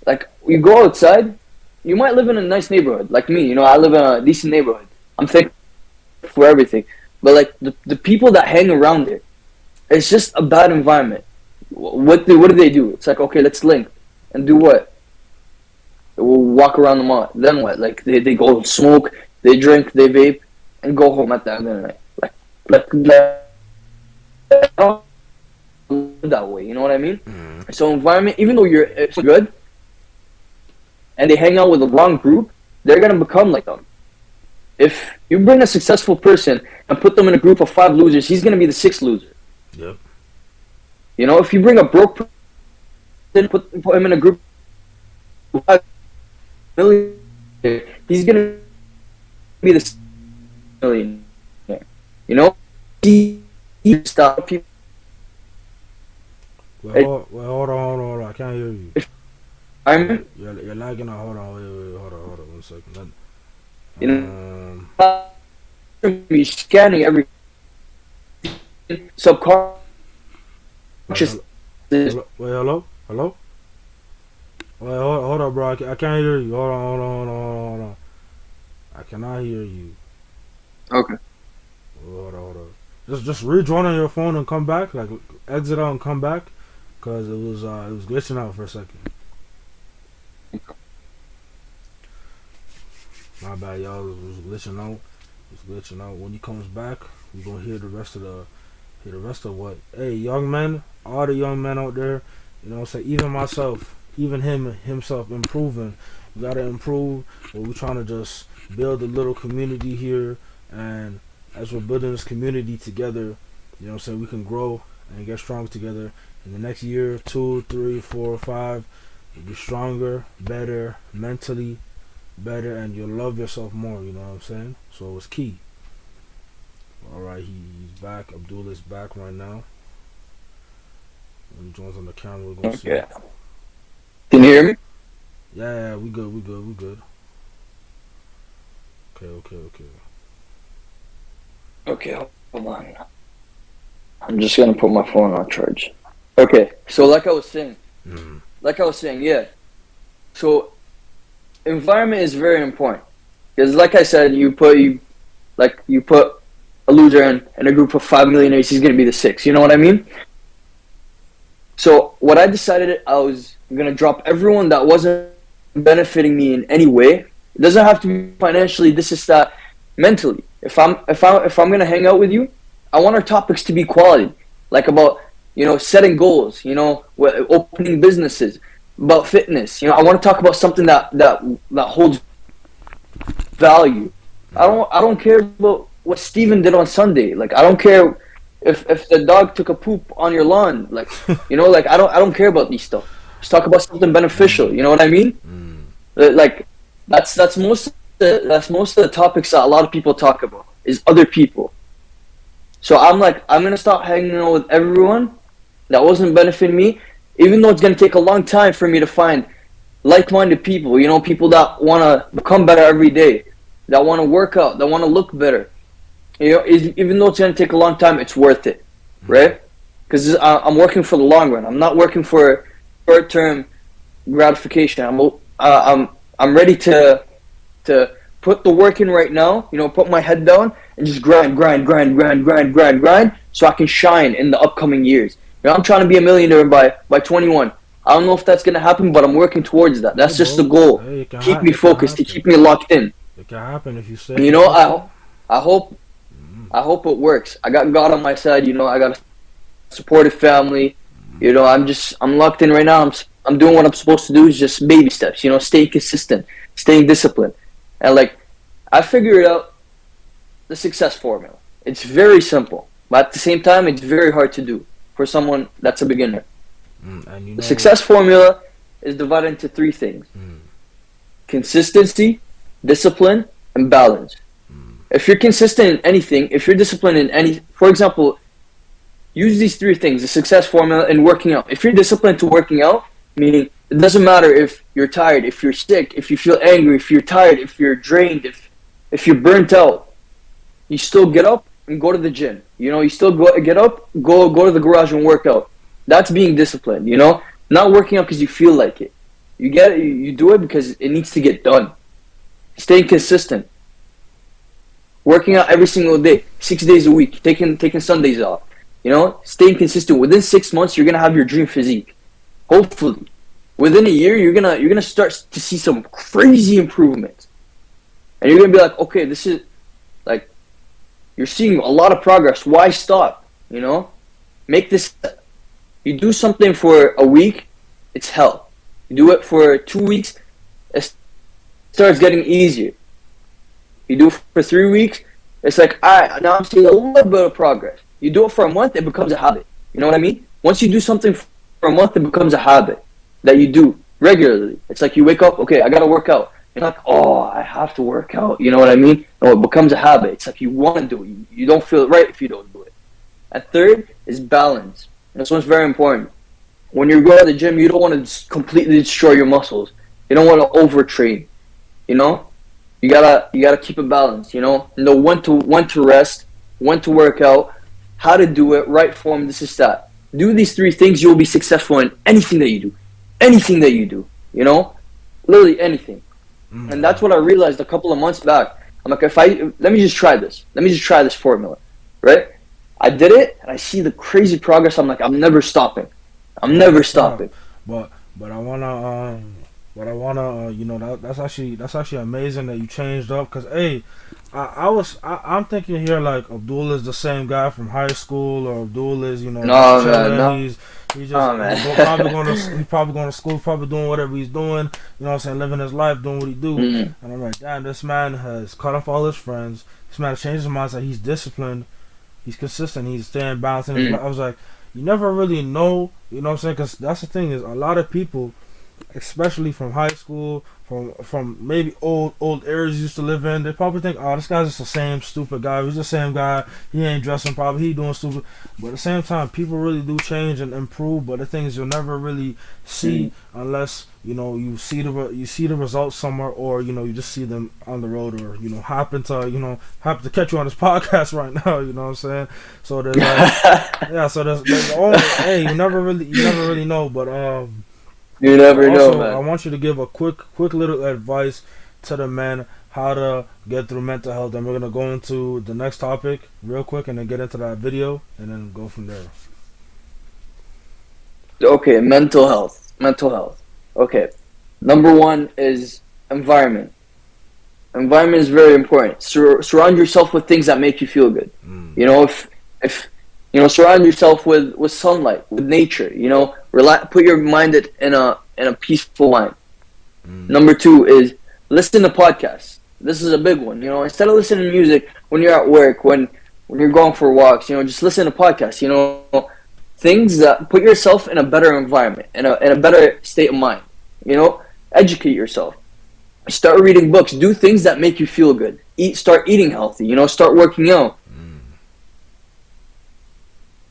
[SPEAKER 3] like you go outside, you might live in a nice neighborhood, like me. You know, I live in a decent neighborhood. I'm thankful for everything, but like the people that hang around there, it's just a bad environment. What do they do? It's like, okay, let's link and do what? We'll walk around the mall. Then what? Like they go smoke, they drink, they vape, and go home at the end of the night. like I don't live that way. You know what I mean? So environment, even though you're it's good, and they hang out with the wrong group, they're gonna become like them. If you bring a successful person and put them in a group of 5 losers, he's gonna be the 6th loser.
[SPEAKER 2] Yep.
[SPEAKER 3] You know, if you bring a broke person, put him in a group of 5 million, he's gonna be the millionaire. You know, he stop people.
[SPEAKER 2] Well, hold on. I can't hear you. You're lagging out. Hold on. Hold on. 1 second.
[SPEAKER 3] You know, he's scanning every subconscious.
[SPEAKER 2] Hello. Wait, hold on, bro. I can't hear you. Hold on. I cannot hear you.
[SPEAKER 3] Okay.
[SPEAKER 2] Hold on. Just rejoin on your phone and come back. Like exit out and come back, cause it was glitching out for a second. My bad, y'all. It was glitching out. When he comes back, we gonna hear the rest of what. Hey, young men, all the young men out there, you know what I'm saying? Even myself, even himself improving. We gotta improve. But we're trying to just build a little community here, and as we're building this community together, you know what I'm saying, we can grow and get strong together. In the next year, 2, 3, 4, 5, you'll be stronger, better, mentally better, and you'll love yourself more, you know what I'm saying? So it's key. Alright, he's back. Abdul is back right now. When he joins on the camera, we're gonna see.
[SPEAKER 3] Can you hear me?
[SPEAKER 2] Yeah, we good.
[SPEAKER 3] Okay, hold on. I'm just gonna put my phone on charge. Okay, so like I was saying, yeah. So environment is very important because, like I said, you put a loser in a group of 5 millionaires, he's gonna be the 6th. You know what I mean? So what I decided, I was gonna drop everyone that wasn't benefiting me in any way. It doesn't have to be financially. This is that mentally. If I'm gonna hang out with you, I want our topics to be quality, like about, you know, setting goals, you know, opening businesses, about fitness. You know, I want to talk about something that holds value. I don't care about what Steven did on Sunday. Like, I don't care if the dog took a poop on your lawn. Like, you know, like I don't care about these stuff. Let's talk about something beneficial. You know what I mean? Like that's most of the topics that a lot of people talk about is other people. So I'm gonna stop hanging out with everyone that wasn't benefiting me, even though it's gonna take a long time for me to find like-minded people. You know, people that wanna become better every day, that wanna work out, that wanna look better. You know, even though it's gonna take a long time, it's worth it, right? Because I'm working for the long run. I'm not working for short-term gratification. I'm ready to put the work in right now. You know, put my head down and just grind, so I can shine in the upcoming years. You know, I'm trying to be a millionaire by 21. I don't know if that's gonna happen, but I'm working towards that. That's just the goal.
[SPEAKER 2] Hey,
[SPEAKER 3] keep me focused, to keep me locked in.
[SPEAKER 2] It can happen if you say.
[SPEAKER 3] You know, I hope it works. I got God on my side. You know, I got a supportive family. You know, I'm locked in right now. I'm doing what I'm supposed to do. Is just baby steps. You know, staying consistent, staying disciplined, and like I figured out the success formula. It's very simple, but at the same time, it's very hard to do for someone that's a beginner.
[SPEAKER 2] And you know,
[SPEAKER 3] the success formula is divided into 3 things: consistency, discipline, and balance. If you're consistent in anything, if you're disciplined in any, for example, use these 3 things, the success formula, in working out. If you're disciplined to working out, meaning it doesn't matter if you're tired, if you're sick, if you feel angry, if you're tired, if you're drained, if you're burnt out, you still get up and go to the gym. You know, you still get up, go to the garage and work out. That's being disciplined, you know? Not working out because you feel like it. You do it because it needs to get done. Staying consistent. Working out every single day, 6 days a week, taking Sundays off. You know, staying consistent. Within 6 months, you're gonna have your dream physique. Hopefully, within a year, you're gonna start to see some crazy improvements, and you're gonna be like, okay, this is like, You're seeing a lot of progress. Why stop? You know, make this. You do something for a week, it's hell. You do it for 2 weeks, it starts getting easier. You do it for 3 weeks, it's like, alright, now I'm seeing a little bit of progress. You do it for a month, it becomes a habit. You know what I mean? Once you do something for a month, it becomes a habit that you do regularly. It's like you wake up, okay, I gotta work out. You're like, oh, I have to work out. You know what I mean? No, it becomes a habit. It's like you want to do it. You don't feel it right if you don't do it. And third is balance. And this one's very important. When you go to the gym, you don't want to completely destroy your muscles. You don't want to overtrain. You know, you gotta keep a balance. You know when to rest, when to work out, how to do it, right form. This is that. Do these 3 things, you will be successful in anything that you do. Anything that you do. You know, literally anything. And that's what I realized a couple of months back. I'm like, let me just try this. Let me just try this formula, right? I did it, and I see the crazy progress. I'm like, I'm never stopping. I'm never stopping.
[SPEAKER 2] But I wanna you know, that's actually amazing that you changed up. Cause hey, I'm thinking here like Abdul is the same guy from high school, or Abdul is, you know,
[SPEAKER 3] no, man, no.
[SPEAKER 2] He's just he's probably going to school, probably doing whatever he's doing, you know what I'm saying, living his life, doing what he do. And I'm like, damn, this man has cut off all his friends. This man has changed his mindset. He's disciplined. He's consistent. He's staying balanced in his life. I was like, you never really know, you know what I'm saying, because that's the thing is a lot of people, especially from high school, from maybe old areas used to live in, they probably think, oh, this guy's just the same stupid guy. He's the same guy. He ain't dressing properly. He doing stupid. But at the same time, people really do change and improve. But the thing is, you'll never really see unless, you know, you see the results somewhere, or, you know, you just see them on the road, or, you know, happen to catch you on this podcast right now. You know what I'm saying? So there's like, yeah. So there's only, hey, you never really know. But
[SPEAKER 3] you never
[SPEAKER 2] also,
[SPEAKER 3] know, man.
[SPEAKER 2] I want you to give a quick little advice to the men how to get through mental health. And we're going to go into the next topic real quick and then get into that video and then go from there.
[SPEAKER 3] Okay, mental health. Okay. Number 1 is environment. Environment is very important. Surround yourself with things that make you feel good. You know, if you know, surround yourself with sunlight, with nature. You know, put your mind in a peaceful mind. Number 2 is listen to podcasts. This is a big one. You know, instead of listening to music when you're at work, when you're going for walks, you know, just listen to podcasts. You know, things that put yourself in a better environment, in a better state of mind. You know, educate yourself. Start reading books. Do things that make you feel good. Start eating healthy. You know, start working out.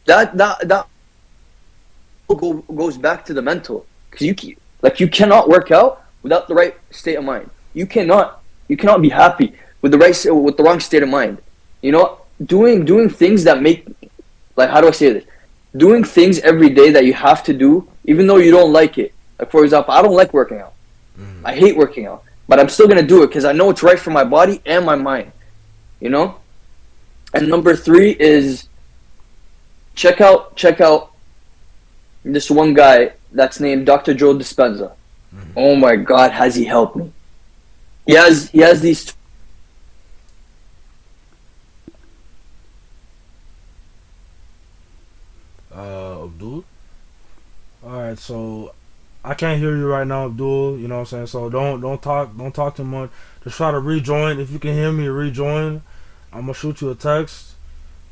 [SPEAKER 3] That goes back to the mental, because you cannot work out without the right state of mind. You cannot be happy with the wrong state of mind. You know, doing things that make, like, how do I say this? Doing things every day that you have to do, even though you don't like it. Like, for example, I don't like working out. I hate working out, but I'm still gonna do it because I know it's right for my body and my mind. You know. And number 3 is check out this one guy that's named Dr. Joe Dispenza. Oh my God, has he helped me? He has these.
[SPEAKER 2] Abdul. All right, so I can't hear you right now, Abdul. You know what I'm saying? So don't talk too much. Just try to rejoin. If you can hear me, rejoin. I'm gonna shoot you a text.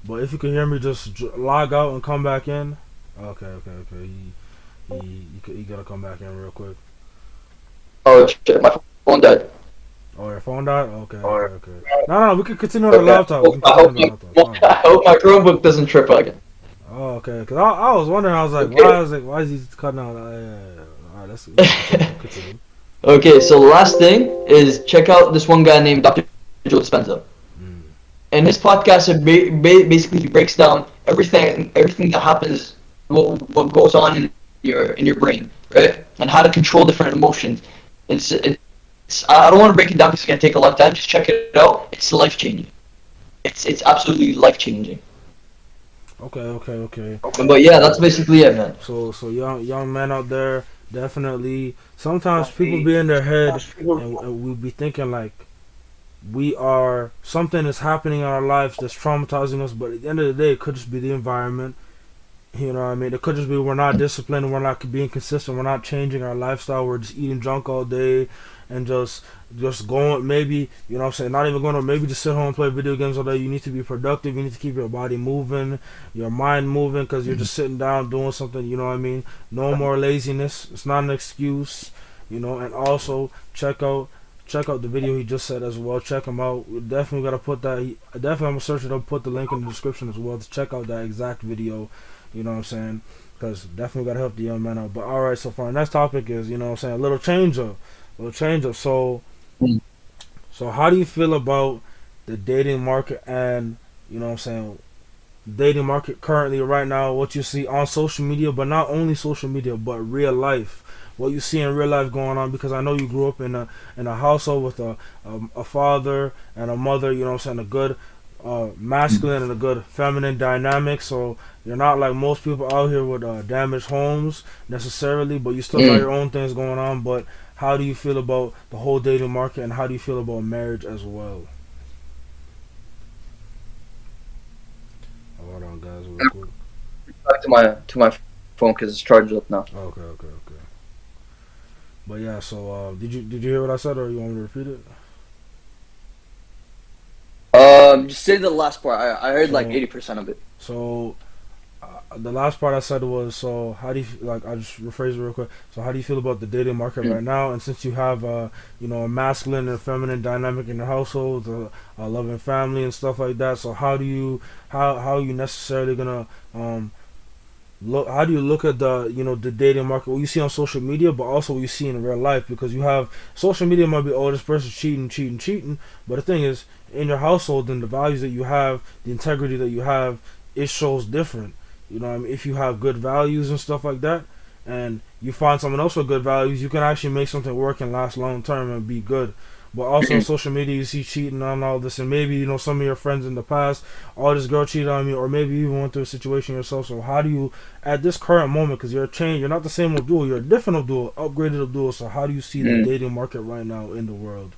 [SPEAKER 2] But if you can hear me, just log out and come back in. Okay. You gotta come back in real quick.
[SPEAKER 3] Oh shit, my phone died.
[SPEAKER 2] Oh, your phone died? Okay. No, we can continue on the laptop.
[SPEAKER 3] I hope my Chromebook doesn't trip again.
[SPEAKER 2] Oh, okay. Cause I was wondering. I was like, why is he cutting out? Alright, let's continue.
[SPEAKER 3] Okay, so the last thing is check out this one guy named Dr. Joe Dispenza. And his podcast, basically he breaks down everything that happens, what goes on in your brain, right? And how to control different emotions. I don't want to break it down because it's gonna take a long time. Just check it out. It's life changing. It's absolutely life changing.
[SPEAKER 2] Okay.
[SPEAKER 3] But yeah, that's basically it, man.
[SPEAKER 2] So young men out there, definitely. Sometimes people be in their head and we be thinking like, we are something is happening in our lives that's traumatizing us, but at the end of the day, it could just be the environment. You know what I mean? It could just be we're not disciplined, we're not being consistent, we're not changing our lifestyle, we're just eating junk all day and just going, maybe, you know what I'm saying, not even going to, maybe just sit home and play video games all day. You need to be productive, you need to keep your body moving, your mind moving, because you're just sitting down doing something, you know what I mean? No more laziness, it's not an excuse, you know. And also check out the video he just said as well. Check him out. We definitely gotta put that. Definitely, I'm gonna search it up. Put the link in the description as well to check out that exact video. You know what I'm saying? Because definitely gotta help the young man out. But all right, so for our next topic is, you know what I'm saying, a little change up, So
[SPEAKER 3] Mm.
[SPEAKER 2] so how do you feel about the dating market and, you know what I'm saying, dating market currently right now, what you see on social media, but not only social media, but real life, what you see in real life going on? Because I know you grew up in a household with a father and a mother, you know what I'm saying, a good masculine and a good feminine dynamic. So you're not like most people out here with damaged homes necessarily, but you still got
[SPEAKER 3] Mm.
[SPEAKER 2] your own things going on. But how do you feel about the whole dating market, and how do you feel about marriage as well? Hold on, guys, real quick.
[SPEAKER 3] Back to my phone because it's charged up now.
[SPEAKER 2] Okay. But yeah, so did you hear what I said, or you want me to repeat it?
[SPEAKER 3] Just say the last part. I heard like
[SPEAKER 2] So
[SPEAKER 3] 80% of it.
[SPEAKER 2] so the last part I said was, so how do you like? I just rephrase it real quick. So how do you feel about the dating market
[SPEAKER 3] Mm.
[SPEAKER 2] right now? And since you have you know, a masculine and feminine dynamic in your household, a loving family and stuff like that. So how are you necessarily gonna look, how do you look at the, you know, the dating market, what you see on social media, but also what you see in real life? Because you have social media might be, oh, this person's cheating, but the thing is, in your household and the values that you have, the integrity that you have, it shows different. You know what I mean? If you have good values and stuff like that, and you find someone else with good values, you can actually make something work and last long term and be good. But also on social media, you see cheating on all this, and maybe, you know, some of your friends in the past, oh, this girl cheated on me, or maybe you even went through a situation yourself. So how do you, at this current moment, because you're a change, you're not the same Abdul, you're a different Abdul, upgraded Abdul. So how do you see the
[SPEAKER 3] Mm.
[SPEAKER 2] dating market right now in the world?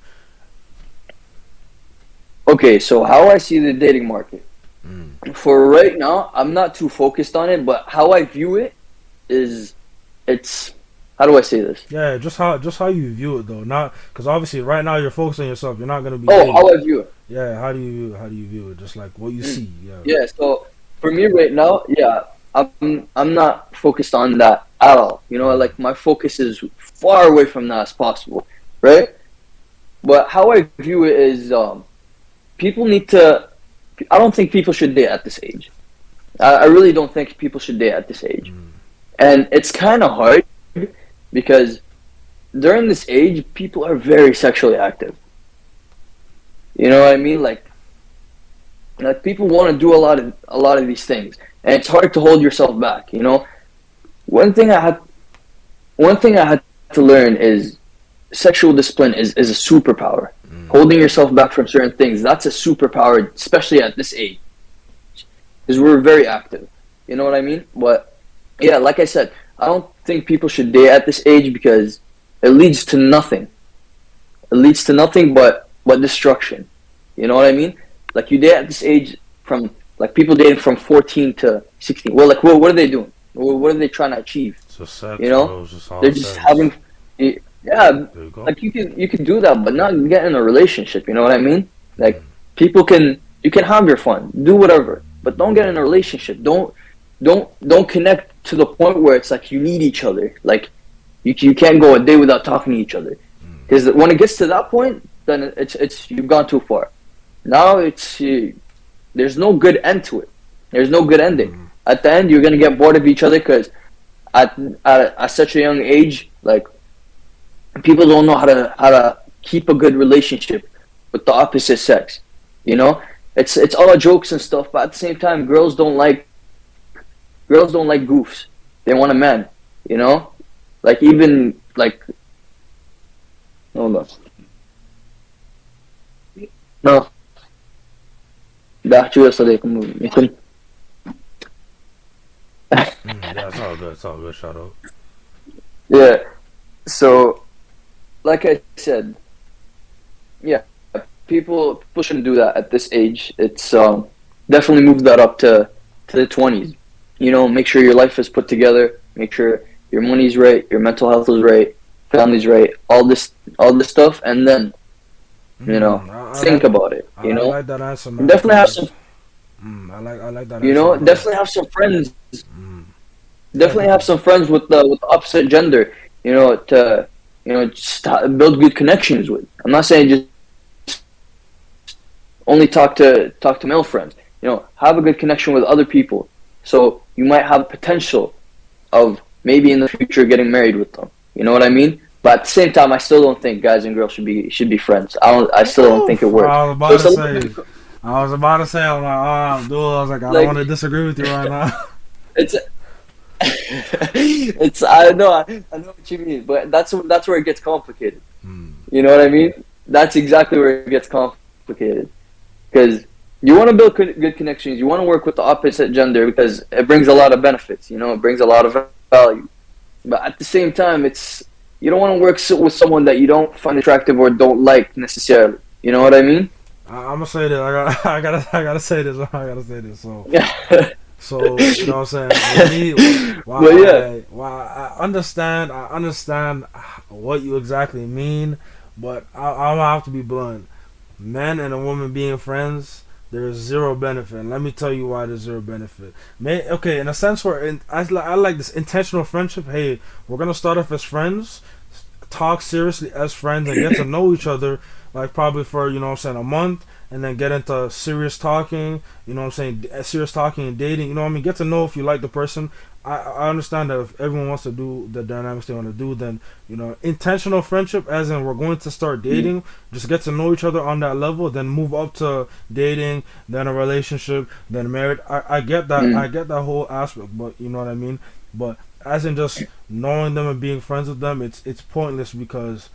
[SPEAKER 3] Okay, so how I see the dating market.
[SPEAKER 2] Mm.
[SPEAKER 3] For right now, I'm not too focused on it, but how I view it is it's how do I say this?
[SPEAKER 2] Yeah, just how you view it though, not because obviously right now you're focusing on yourself. You're not gonna be
[SPEAKER 3] Oh,
[SPEAKER 2] dating.
[SPEAKER 3] how I view it.
[SPEAKER 2] Yeah, how do you view it? Just like what you
[SPEAKER 3] Mm.
[SPEAKER 2] see. Yeah.
[SPEAKER 3] Yeah, so for me right now, yeah, I'm not focused on that at all. You know,
[SPEAKER 2] Mm.
[SPEAKER 3] like my focus is far away from that as possible, right? But how I view it is people need to I don't think people should date at this age. I really don't think people should date at this age.
[SPEAKER 2] Mm.
[SPEAKER 3] And it's kind of hard because during this age, people are very sexually active. You know what I mean? Like people want to do a lot of these things, and it's hard to hold yourself back. You know, one thing I had one thing I had to learn is sexual discipline is a superpower.
[SPEAKER 2] Mm.
[SPEAKER 3] Holding yourself back from certain things, that's a superpower, especially at this age, because we're very active. You know what I mean? But yeah, like I said, I don't think people should date at this age because it leads to nothing. It leads to nothing but destruction. You know what I mean? Like you date at this age from like people dating from 14 to 16. Well, like what are they doing? What are they trying to achieve?
[SPEAKER 2] So sex,
[SPEAKER 3] You know?
[SPEAKER 2] bro, it's just
[SPEAKER 3] They're
[SPEAKER 2] all
[SPEAKER 3] just
[SPEAKER 2] sex.
[SPEAKER 3] having yeah,
[SPEAKER 2] There you go.
[SPEAKER 3] like you can do that, but not get in a relationship. You know what I mean? Like
[SPEAKER 2] Mm.
[SPEAKER 3] people can you can have your fun, do whatever, but don't get in a relationship. Don't connect to the point where it's like you need each other. Like you can't go a day without talking to each other.
[SPEAKER 2] Mm.
[SPEAKER 3] Because when it gets to that point, then it's you've gone too far. Now there's no good end to it. There's no good ending.
[SPEAKER 2] Mm.
[SPEAKER 3] At the end, you're gonna get bored of each other because at such a young age, like people don't know how to keep a good relationship with the opposite sex. You know, it's all jokes and stuff, but at the same time, girls don't like goofs. They want a man. You know, like even like hold on. No, بحكي يا صديقي يكون
[SPEAKER 2] Mm. Yeah, it's all good. It's all good. Shout out.
[SPEAKER 3] yeah. So like I said, yeah, people shouldn't do that at this age. It's definitely move that up to the 20s. You know, make sure your life is put together. Make sure your money's right, your mental health is right, family's right, all this stuff, and then
[SPEAKER 2] I
[SPEAKER 3] think
[SPEAKER 2] like
[SPEAKER 3] about it.
[SPEAKER 2] I like that answer, man.
[SPEAKER 3] Definitely have some.
[SPEAKER 2] I like that answer a lot.
[SPEAKER 3] Definitely have some friends.
[SPEAKER 2] Mm. Yeah,
[SPEAKER 3] Definitely have some friends with the opposite gender. To just build good connections with. I'm not saying just only talk to male friends. Have a good connection with other people. So you might have potential of maybe in the future getting married with them. You know what I mean? But at the same time, I still don't think guys and girls should be friends. I still don't think it works.
[SPEAKER 2] I was
[SPEAKER 3] So
[SPEAKER 2] about
[SPEAKER 3] it's
[SPEAKER 2] to
[SPEAKER 3] a
[SPEAKER 2] say. I was about to say. I'm like, Abdul. I was like, I don't want to disagree with you right now.
[SPEAKER 3] it's it's I know what you mean, but that's where it gets complicated. You know what I mean? That's exactly where it gets complicated because you want to build good connections. You want to work with the opposite gender because it brings a lot of benefits. It brings a lot of value. But at the same time, you don't want to work with someone that you don't find attractive or don't like necessarily. You know what I mean?
[SPEAKER 2] I'm gonna say this. I gotta say this. I gotta say this. So,
[SPEAKER 3] Yeah.
[SPEAKER 2] so you know what I'm saying?
[SPEAKER 3] But yeah.
[SPEAKER 2] I understand. I understand what you exactly mean, but I'm gonna have to be blunt. Men and a woman being friends, there's zero benefit. And let me tell you why there's zero benefit. Okay, in a sense where I like this intentional friendship. Hey, we're gonna start off as friends, talk seriously as friends, and get to know each other. Like probably for a month, and then get into serious talking. Serious talking and dating. Get to know if you like the person. I understand that if everyone wants to do the dynamics they want to do, then intentional friendship, as in we're going to start dating, just get to know each other on that level, then move up to dating, then a relationship, then married. I get that. I get that whole aspect, but you know what I mean. But as in just knowing them and being friends with them, it's pointless because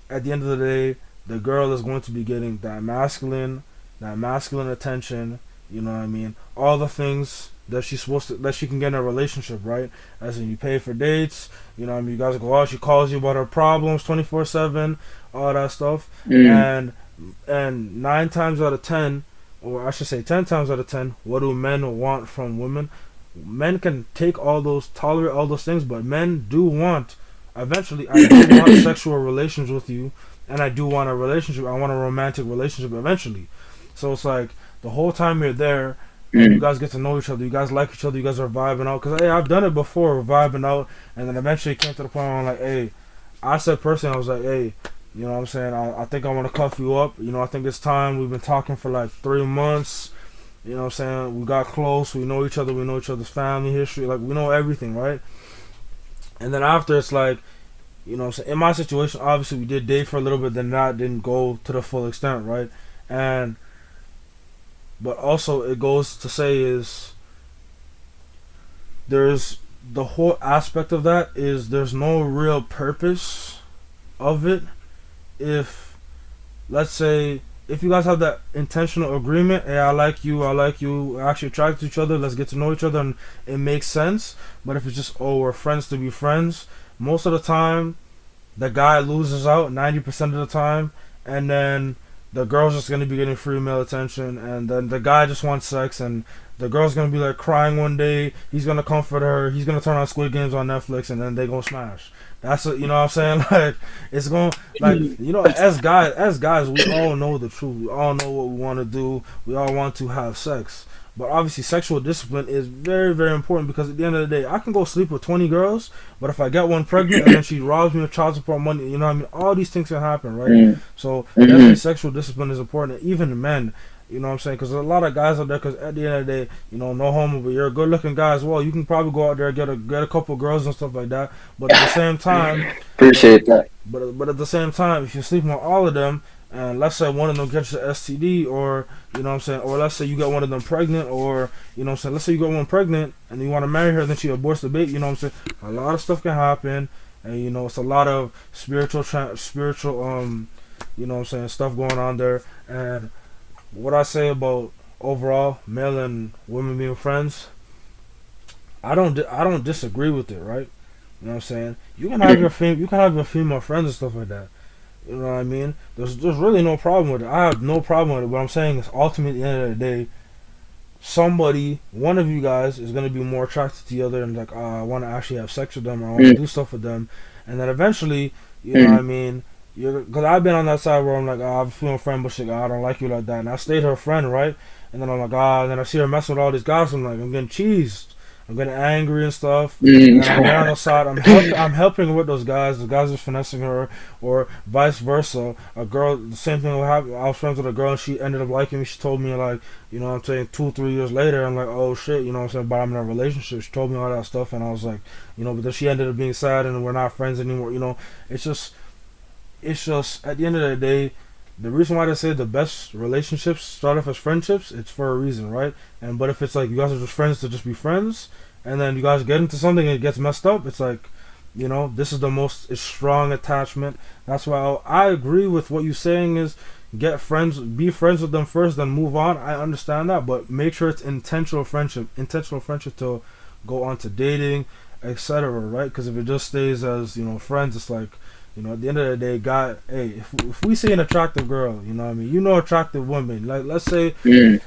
[SPEAKER 2] at the end of the day, the girl is going to be getting that masculine attention. You know what I mean? All the things that she can get in a relationship, right? As in, you pay for dates. You know what I mean? You guys go out. She calls you about her problems 24/7, all that stuff. And 9 times out of 10, or I should say 10 times out of 10, what do men want from women? Men can tolerate all those things, but men do want. Eventually, I do want sexual relations with you. And I do want a relationship. I want a romantic relationship eventually. So it's like the whole time you're there, you guys get to know each other. You guys like each other. You guys are vibing out. Because, hey, I've done it before, vibing out. And then eventually it came to the point where I'm like, hey, I said personally, I was like, hey, you know what I'm saying? I think I want to cuff you up. I think it's time. We've been talking for like 3 months. You know what I'm saying? We got close. We know each other. We know each other's family history. Like, we know everything, right? And then after, it's like, so in my situation, obviously we did date for a little bit, then that didn't go to the full extent, right? But also it goes to say is there's the whole aspect of that is there's no real purpose of it. If let's say if you guys have that intentional agreement, hey, I like you, we're actually attracted to each other, let's get to know each other, and it makes sense. But if it's just we're friends to be friends, most of the time, the guy loses out 90% of the time, and then the girl's just gonna be getting free male attention, and then the guy just wants sex, and the girl's gonna be like crying one day. He's gonna comfort her. He's gonna turn on Squid Games on Netflix, and then they gonna smash. That's what I'm saying. Like it's going as guys, we all know the truth. We all know what we want to do. We all want to have sex. But obviously, sexual discipline is very, very important because at the end of the day, I can go sleep with 20 girls, but if I get one pregnant and then she robs me of child support money, you know what I mean? All these things can happen, right? So definitely sexual discipline is important. Even men, you know what I'm saying? Because there's a lot of guys out there, because at the end of the day, no homo, but you're a good-looking guy as well. You can probably go out there and get a couple girls and stuff like that. But at the same time...
[SPEAKER 3] Appreciate that.
[SPEAKER 2] But at the same time, if you're sleeping with all of them, and let's say one of them gets an STD, or you know what I'm saying, or let's say you got one of them pregnant, or you know what I'm saying, let's say you got one pregnant and you want to marry her, then she aborts the baby, you know what I'm saying, a lot of stuff can happen, and it's a lot of spiritual you know what I'm saying, stuff going on there. And what I say about overall male and women being friends, I don't disagree with it, right? You know what I'm saying? You can have your female friends and stuff like that. You know what I mean? There's really no problem with it. I have no problem with it. What I'm saying is, ultimately, at the end of the day, one of you guys, is gonna be more attracted to the other, and like, I want to actually have sex with them, or I want to do stuff with them, and then eventually, you know what I mean? Because I've been on that side where I'm like, I'm feeling friend, but shit, I don't like you like that, and I stayed her friend, right? And then I'm like, and then I see her messing with all these guys. I'm like, I'm getting cheesed. I'm getting angry and stuff. And then I'm on the side. I'm helping her with those guys. The guys are finessing her, or vice versa. A girl, the same thing will happen. I was friends with a girl, and she ended up liking me. She told me, like, you know what I'm saying, 2-3 years later, I'm like, oh shit, you know what I'm saying, but I'm in a relationship. She told me all that stuff, and I was like, you know, but then she ended up being sad, and we're not friends anymore. You know, it's just at the end of the day, the reason why they say the best relationships start off as friendships, it's for a reason, right? And but if it's like you guys are just friends to just be friends, and then you guys get into something and it gets messed up, it's like, you know, this is the most strong attachment. That's why I agree with what you're saying is, get friends, be friends with them first, then move on. I understand that, but make sure it's intentional friendship to go on to dating, etc. Right? Because if it just stays as, you know, friends, it's like, you know, at the end of the day, God, hey, if we see an attractive girl, you know what I mean, you know, attractive women, like let's say you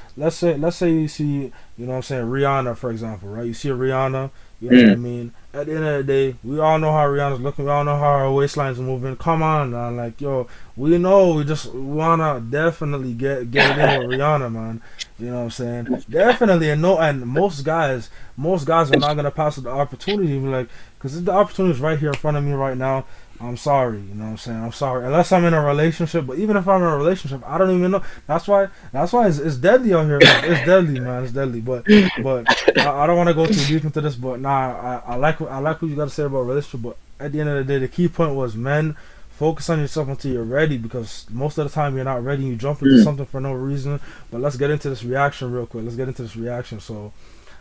[SPEAKER 2] see, you know what I'm saying, Rihanna, for example, right? You see a Rihanna, you know what I mean? At the end of the day, we all know how Rihanna's looking, we all know how her waistline's moving. Come on, man, like, yo, we know, we just wanna definitely get it in with Rihanna, man. You know what I'm saying? Definitely, and most guys are not gonna pass the opportunity, like, because the opportunity is right here in front of me right now. I'm sorry, you know what I'm saying? I'm sorry. Unless I'm in a relationship, but even if I'm in a relationship, I don't even know. That's why it's deadly out here, man. It's deadly, man. It's deadly. But I don't want to go too deep into this, but I like what you got to say about relationship, but at the end of the day, the key point was, men, focus on yourself until you're ready, because most of the time you're not ready, you jump into something for no reason. But let's get into this reaction real quick. So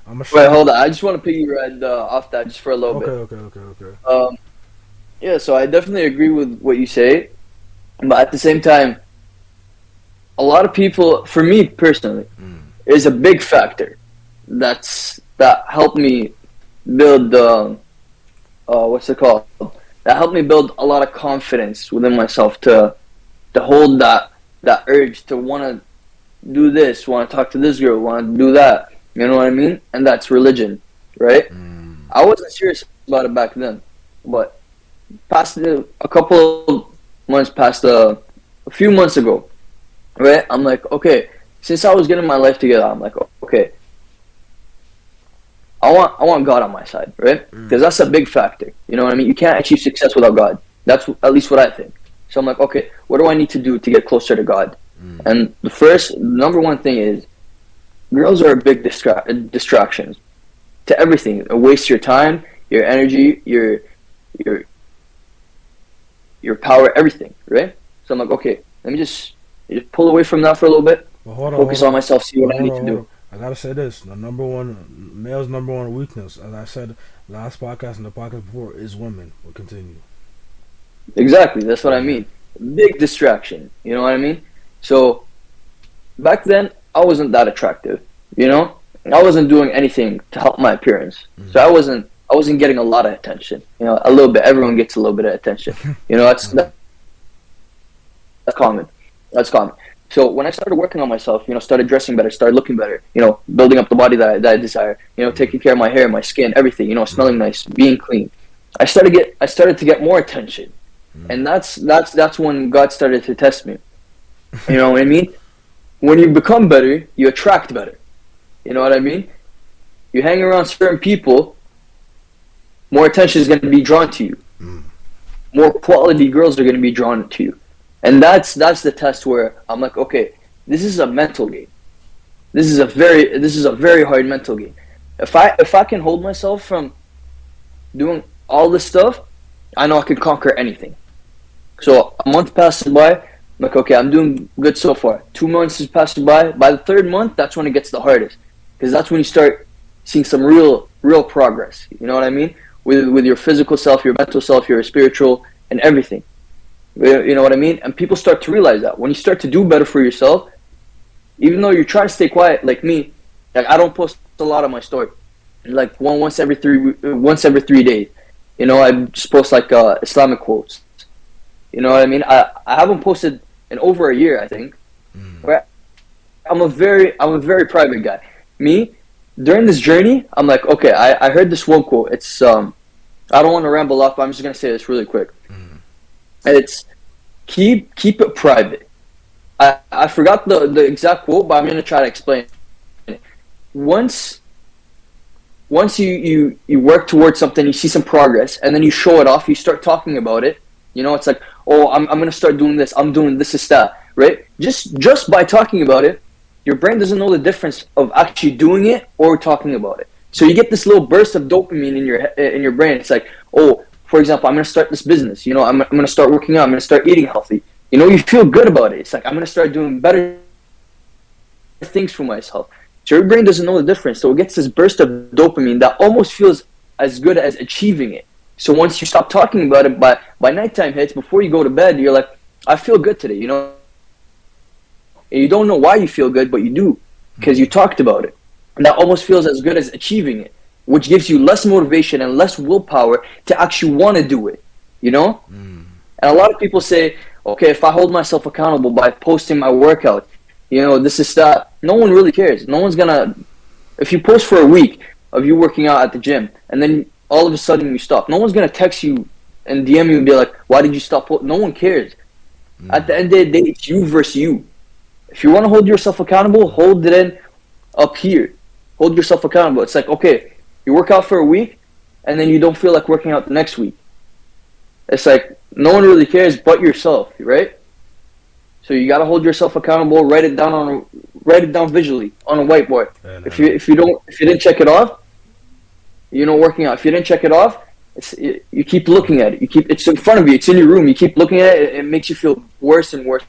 [SPEAKER 2] I'm gonna
[SPEAKER 3] Wait, hold on. I just want to piggyback off that just for a little bit.
[SPEAKER 2] Okay.
[SPEAKER 3] Yeah, so I definitely agree with what you say, but at the same time, a lot of people, for me personally, is a big factor that helped me build what's it called? That helped me build a lot of confidence within myself to hold that urge to want to do this, want to talk to this girl, want to do that. You know what I mean? And that's religion, right? I wasn't serious about it back then, but past a few months ago, right? I'm like, okay, since I was getting my life together, I'm like, okay, I want God on my side, right? Because that's a big factor. You know what I mean? You can't achieve success without God. That's at least what I think. So I'm like, okay, what do I need to do to get closer to God? And the number one thing is, girls are a big distractions to everything. It wastes your time, your energy, your power, everything, right? So I'm like, okay, let me just pull away from that for a little bit, focus on myself, see what I need to do.
[SPEAKER 2] I gotta say this: male's number one weakness, as I said last podcast and the podcast before, is women. We'll continue.
[SPEAKER 3] Exactly, that's what I mean. Big distraction, you know what I mean? So back then, I wasn't that attractive, you know. I wasn't doing anything to help my appearance, so I wasn't getting a lot of attention. You know, a little bit. Everyone gets a little bit of attention. You know, that's common. That's common. So when I started working on myself, you know, started dressing better, started looking better, you know, building up the body that I desire, you know, taking care of my hair, my skin, everything, you know, smelling nice, being clean. I started to get more attention, and that's when God started to test me. You know what I mean? When you become better, you attract better. You know what I mean? You hang around certain people, more attention is going to be drawn to you. More quality girls are going to be drawn to you. And that's the test where I'm like, okay, this is a mental game. This is a very hard mental game. If I can hold myself from doing all this stuff, I know I can conquer anything. So a month passes by, I'm like, okay, I'm doing good so far. 2 months is passing by. By the third month, that's when it gets the hardest, because that's when you start seeing some real progress. You know what I mean? With your physical self, your mental self, your spiritual, and everything. You know what I mean? And people start to realize that when you start to do better for yourself, even though you're trying to stay quiet, like me, like I don't post a lot on my story. Like once every 3 days, you know, I just post like Islamic quotes. You know what I mean? I haven't posted in over a year, I think. Right? I'm a very private guy. Me, during this journey, I'm like, okay, I heard this one quote. It's I don't want to ramble off, but I'm just gonna say this really quick. It's keep it private. I forgot the exact quote, but I'm gonna try to explain it. Once you work towards something, you see some progress, and then you show it off, you start talking about it. You know, it's like, oh, I'm gonna start doing this. I'm doing this, that, right? Just by talking about it, your brain doesn't know the difference of actually doing it or talking about it. So you get this little burst of dopamine in your brain. It's like, oh, for example, I'm gonna start this business. You know, I'm gonna start working out. I'm gonna start eating healthy. You know, you feel good about it. It's like, I'm gonna start doing better things for myself. So your brain doesn't know the difference. So it gets this burst of dopamine that almost feels as good as achieving it. So once you stop talking about it, by nighttime hits, before you go to bed, you're like, I feel good today, you know? And you don't know why you feel good, but you do, because you talked about it. And that almost feels as good as achieving it, which gives you less motivation and less willpower to actually want to do it, you know? And a lot of people say, okay, if I hold myself accountable by posting my workout, you know, this is that. No one really cares. No one's gonna. If you post for a week of you working out at the gym, and then all of a sudden you stop, no one's gonna text you and DM you and be like, "Why did you stop?" No one cares. At the end of the day, it's you versus you. If you want to hold yourself accountable, hold it in up here. Hold yourself accountable. It's like, okay, you work out for a week, and then you don't feel like working out the next week. It's like no one really cares but yourself, right? So you gotta hold yourself accountable. Write it down visually on a whiteboard. If you didn't check it off, you know, working out. If you didn't check it off, you keep looking at it. It's in front of you. It's in your room. You keep looking at it. It makes you feel worse and worse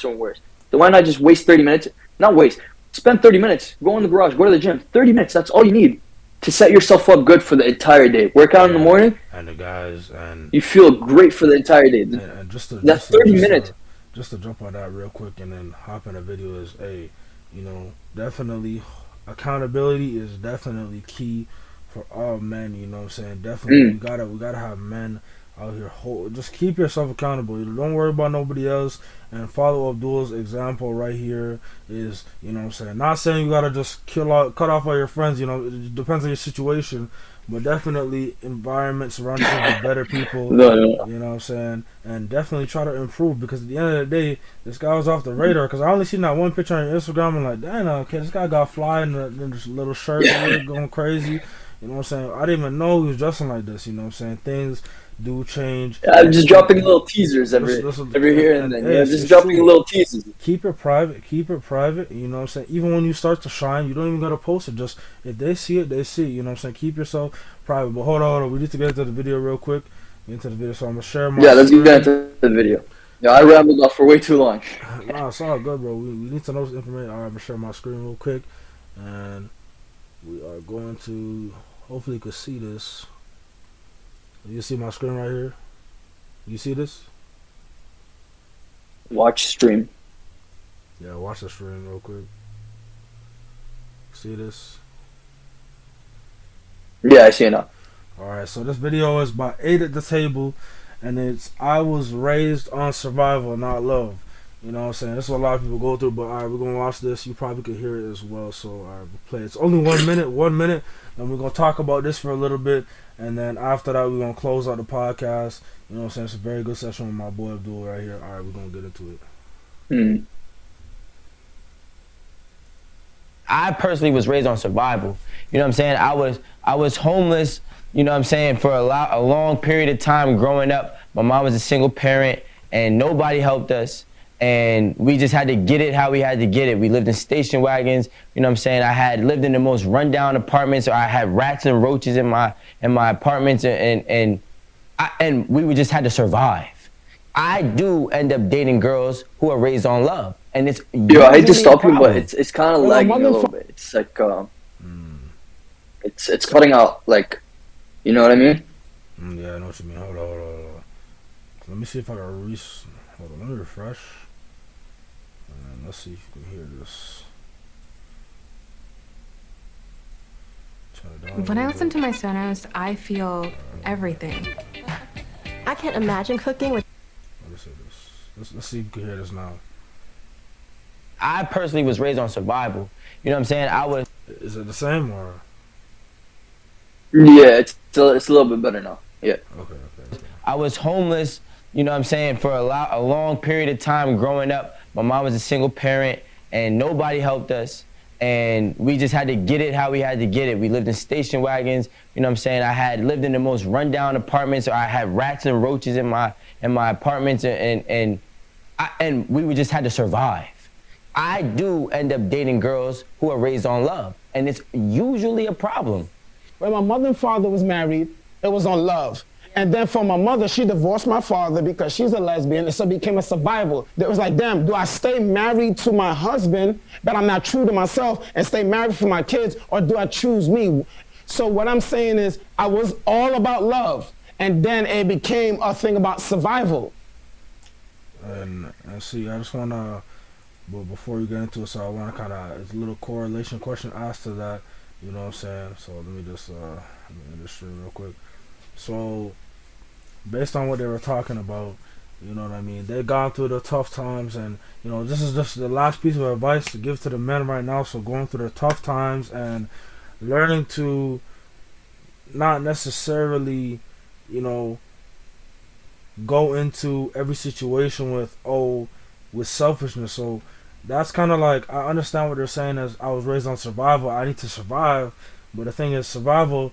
[SPEAKER 3] and worse. So why not just waste 30 minutes? Not waste. Spend 30 minutes. Go in the garage. Go to the gym. 30 minutes. That's all you need to set yourself up good for the entire day. Work out in the morning.
[SPEAKER 2] And the guys, and
[SPEAKER 3] you feel great for the entire day.
[SPEAKER 2] And just
[SPEAKER 3] 30 minutes.
[SPEAKER 2] Just to jump on that real quick and then hop in a video is you know, definitely accountability is definitely key for all men. You know what I'm saying? Definitely, we gotta have men out here. Just keep yourself accountable. Don't worry about nobody else. And follow Abdul's example right here is, you know what I'm saying? Not saying you gotta just cut off all your friends. You know, it depends on your situation. But definitely environment, surround yourself with better people.
[SPEAKER 3] No.
[SPEAKER 2] You know what I'm saying? And definitely try to improve, because at the end of the day, this guy was off the radar. Because I only seen that one picture on your Instagram and like, damn, okay, this guy got fly in this little shirt, going crazy. You know what I'm saying? I didn't even know he was dressing like this. You know what I'm saying? Things do change.
[SPEAKER 3] I'm just dropping little teasers every here and then. Yeah, just dropping little teasers.
[SPEAKER 2] Keep it private. Keep it private. You know what I'm saying? Even when you start to shine, you don't even gotta post it. Just if they see it, they see it. You know what I'm saying? Keep yourself private. But hold on. We need to get into the video real quick. So I'm gonna share my.
[SPEAKER 3] Yeah, let's get into the video. Yeah, I rambled off for way too long.
[SPEAKER 2] Nah, it's all good, bro. We need to know this information. I'm gonna share my screen real quick, and we are going to. Hopefully, you can see this. You see my screen right here? You see this?
[SPEAKER 3] Watch stream.
[SPEAKER 2] Yeah, watch the stream real quick. See this?
[SPEAKER 3] Yeah, I see it now.
[SPEAKER 2] Alright, so this video is by 8 at the Table, and it's I was raised on survival, not love. You know what I'm saying? That's what a lot of people go through, but alright, we're gonna watch this. You probably could hear it as well, so alright, we'll play. It's only 1 minute, and we're gonna talk about this for a little bit, and then after that we're gonna close out the podcast. You know what I'm saying? It's a very good session with my boy Abdul right here. Alright, we're gonna get into it.
[SPEAKER 4] I personally was raised on survival. You know what I'm saying? I was homeless, you know what I'm saying, for a long period of time growing up. My mom was a single parent and nobody helped us. And we just had to get it how we had to get it. We lived in station wagons, you know what I'm saying? I had lived in the most rundown apartments, or I had rats and roaches in my apartments, and we would just had to survive. I do end up dating girls who are raised on love. And it's
[SPEAKER 3] I hate to stop you, but it's kind of lagging a little bit. It's like it's cutting out, like, you know what I mean?
[SPEAKER 2] Yeah, I know what you mean. Hold on. Let me see if I can hold on, let me refresh. And let's see if you can hear this.
[SPEAKER 5] When I listen to my Sonos, I feel everything. I can't imagine cooking with.
[SPEAKER 2] Let's see this. Let's see if you can hear this now.
[SPEAKER 4] I personally was raised on survival. You know what I'm saying? I was.
[SPEAKER 2] Is it the same or?
[SPEAKER 3] Yeah, it's a little bit better now. Yeah.
[SPEAKER 2] Okay.
[SPEAKER 4] I was homeless, you know what I'm saying, for a long period of time growing up. My mom was a single parent and nobody helped us. And we just had to get it how we had to get it. We lived in station wagons, you know what I'm saying? I had lived in the most rundown apartments. I had rats and roaches in my apartments and we would just had to survive. I do end up dating girls who are raised on love, and it's usually a problem.
[SPEAKER 6] When my mother and father was married, it was on love. And then for my mother, she divorced my father because she's a lesbian, and so it became a survival. It was like, damn, do I stay married to my husband, but I'm not true to myself, and stay married for my kids, or do I choose me? So what I'm saying is, I was all about love, and then it became a thing about survival.
[SPEAKER 2] And see, I just want to, but before you get into it, so I want to kind of, it's a little correlation question asked to that, you know what I'm saying? So let me just show you real quick. So, based on what they were talking about, you know what I mean, they've gone through the tough times, and, you know, this is just the last piece of advice to give to the men right now. So going through the tough times and learning to not necessarily, you know, go into every situation with selfishness. So that's kind of like, I understand what they're saying as I was raised on survival, I need to survive, but the thing is, survival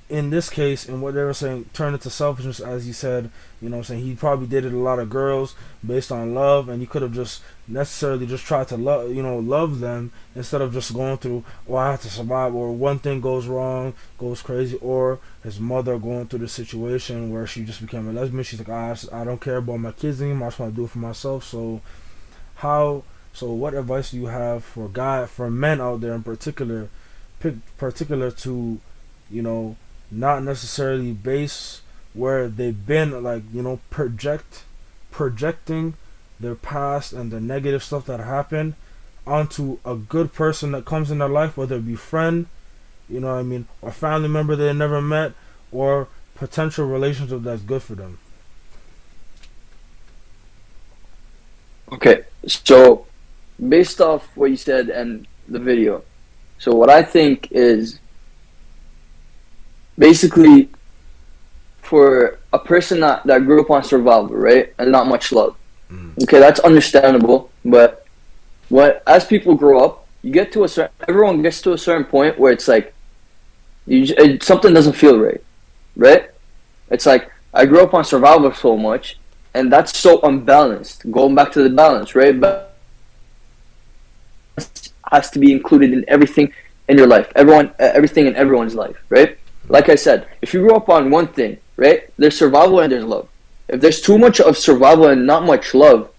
[SPEAKER 2] in this case, and what they were saying, turned into selfishness, as he said. You know what I'm saying? He probably dated a lot of girls based on love, and he could have just necessarily just tried to love them, instead of just going through, I have to survive, or one thing goes wrong, goes crazy, or his mother going through the situation where she just became a lesbian. She's like, I don't care about my kids anymore, I just want to do it for myself. So what advice do you have for men out there in particular to, you know, not necessarily base where they've been, like, you know, projecting their past and the negative stuff that happened onto a good person that comes in their life, whether it be friend, you know what I mean, or family member they never met, or potential relationship that's good for them?
[SPEAKER 3] Okay, so based off what you said and the video, so what I think is, basically, for a person that grew up on survival, right, and not much love, okay, that's understandable. But as people grow up, everyone gets to a certain point where it's like, something doesn't feel right? It's like, I grew up on survival so much, and that's so unbalanced. Going back to the balance, right? But has to be included in everything in your life. Everything in everyone's life, right? Like I said, if you grow up on one thing, right, there's survival and there's love. If there's too much of survival and not much love,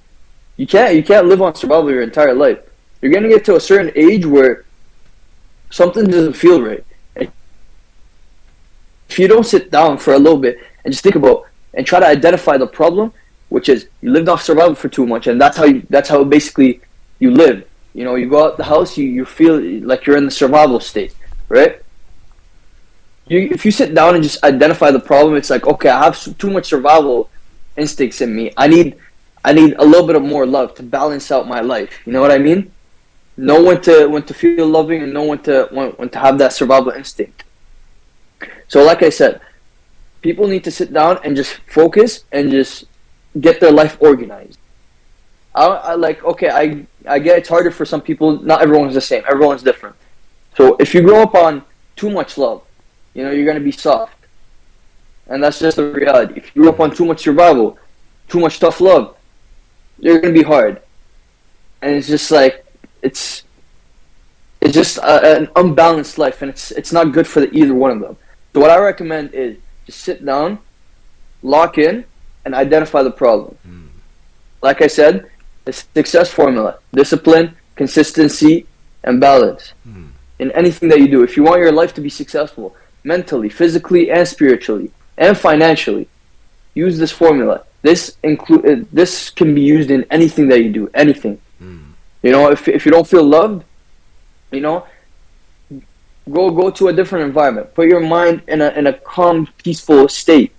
[SPEAKER 3] you can't live on survival your entire life. You're gonna get to a certain age where something doesn't feel right. And if you don't sit down for a little bit and just think about and try to identify the problem, which is you lived off survival for too much, and that's how basically you live. You know, you go out the house, you feel like you're in the survival state, right? If you sit down and just identify the problem, it's like, okay, I have too much survival instincts in me. I need a little bit of more love to balance out my life. You know what I mean? Know when to feel loving, and know when to have that survival instinct. So, like I said, people need to sit down and just focus and just get their life organized. I get it's harder for some people. Not everyone's the same. Everyone's different. So if you grow up on too much love, you know, you're going to be soft. And that's just the reality. If you grew up on too much survival, too much tough love, you're going to be hard. And it's just like, it's just an unbalanced life, and it's not good for either one of them. So what I recommend is just sit down, lock in, and identify the problem. Like I said, the success formula: discipline, consistency, and balance in anything that you do. If you want your life to be successful, mentally, physically, and spiritually, and financially, use this formula. This can be used in anything that you do. Anything. You know, if you don't feel loved, you know, go to a different environment. Put your mind in a calm, peaceful state.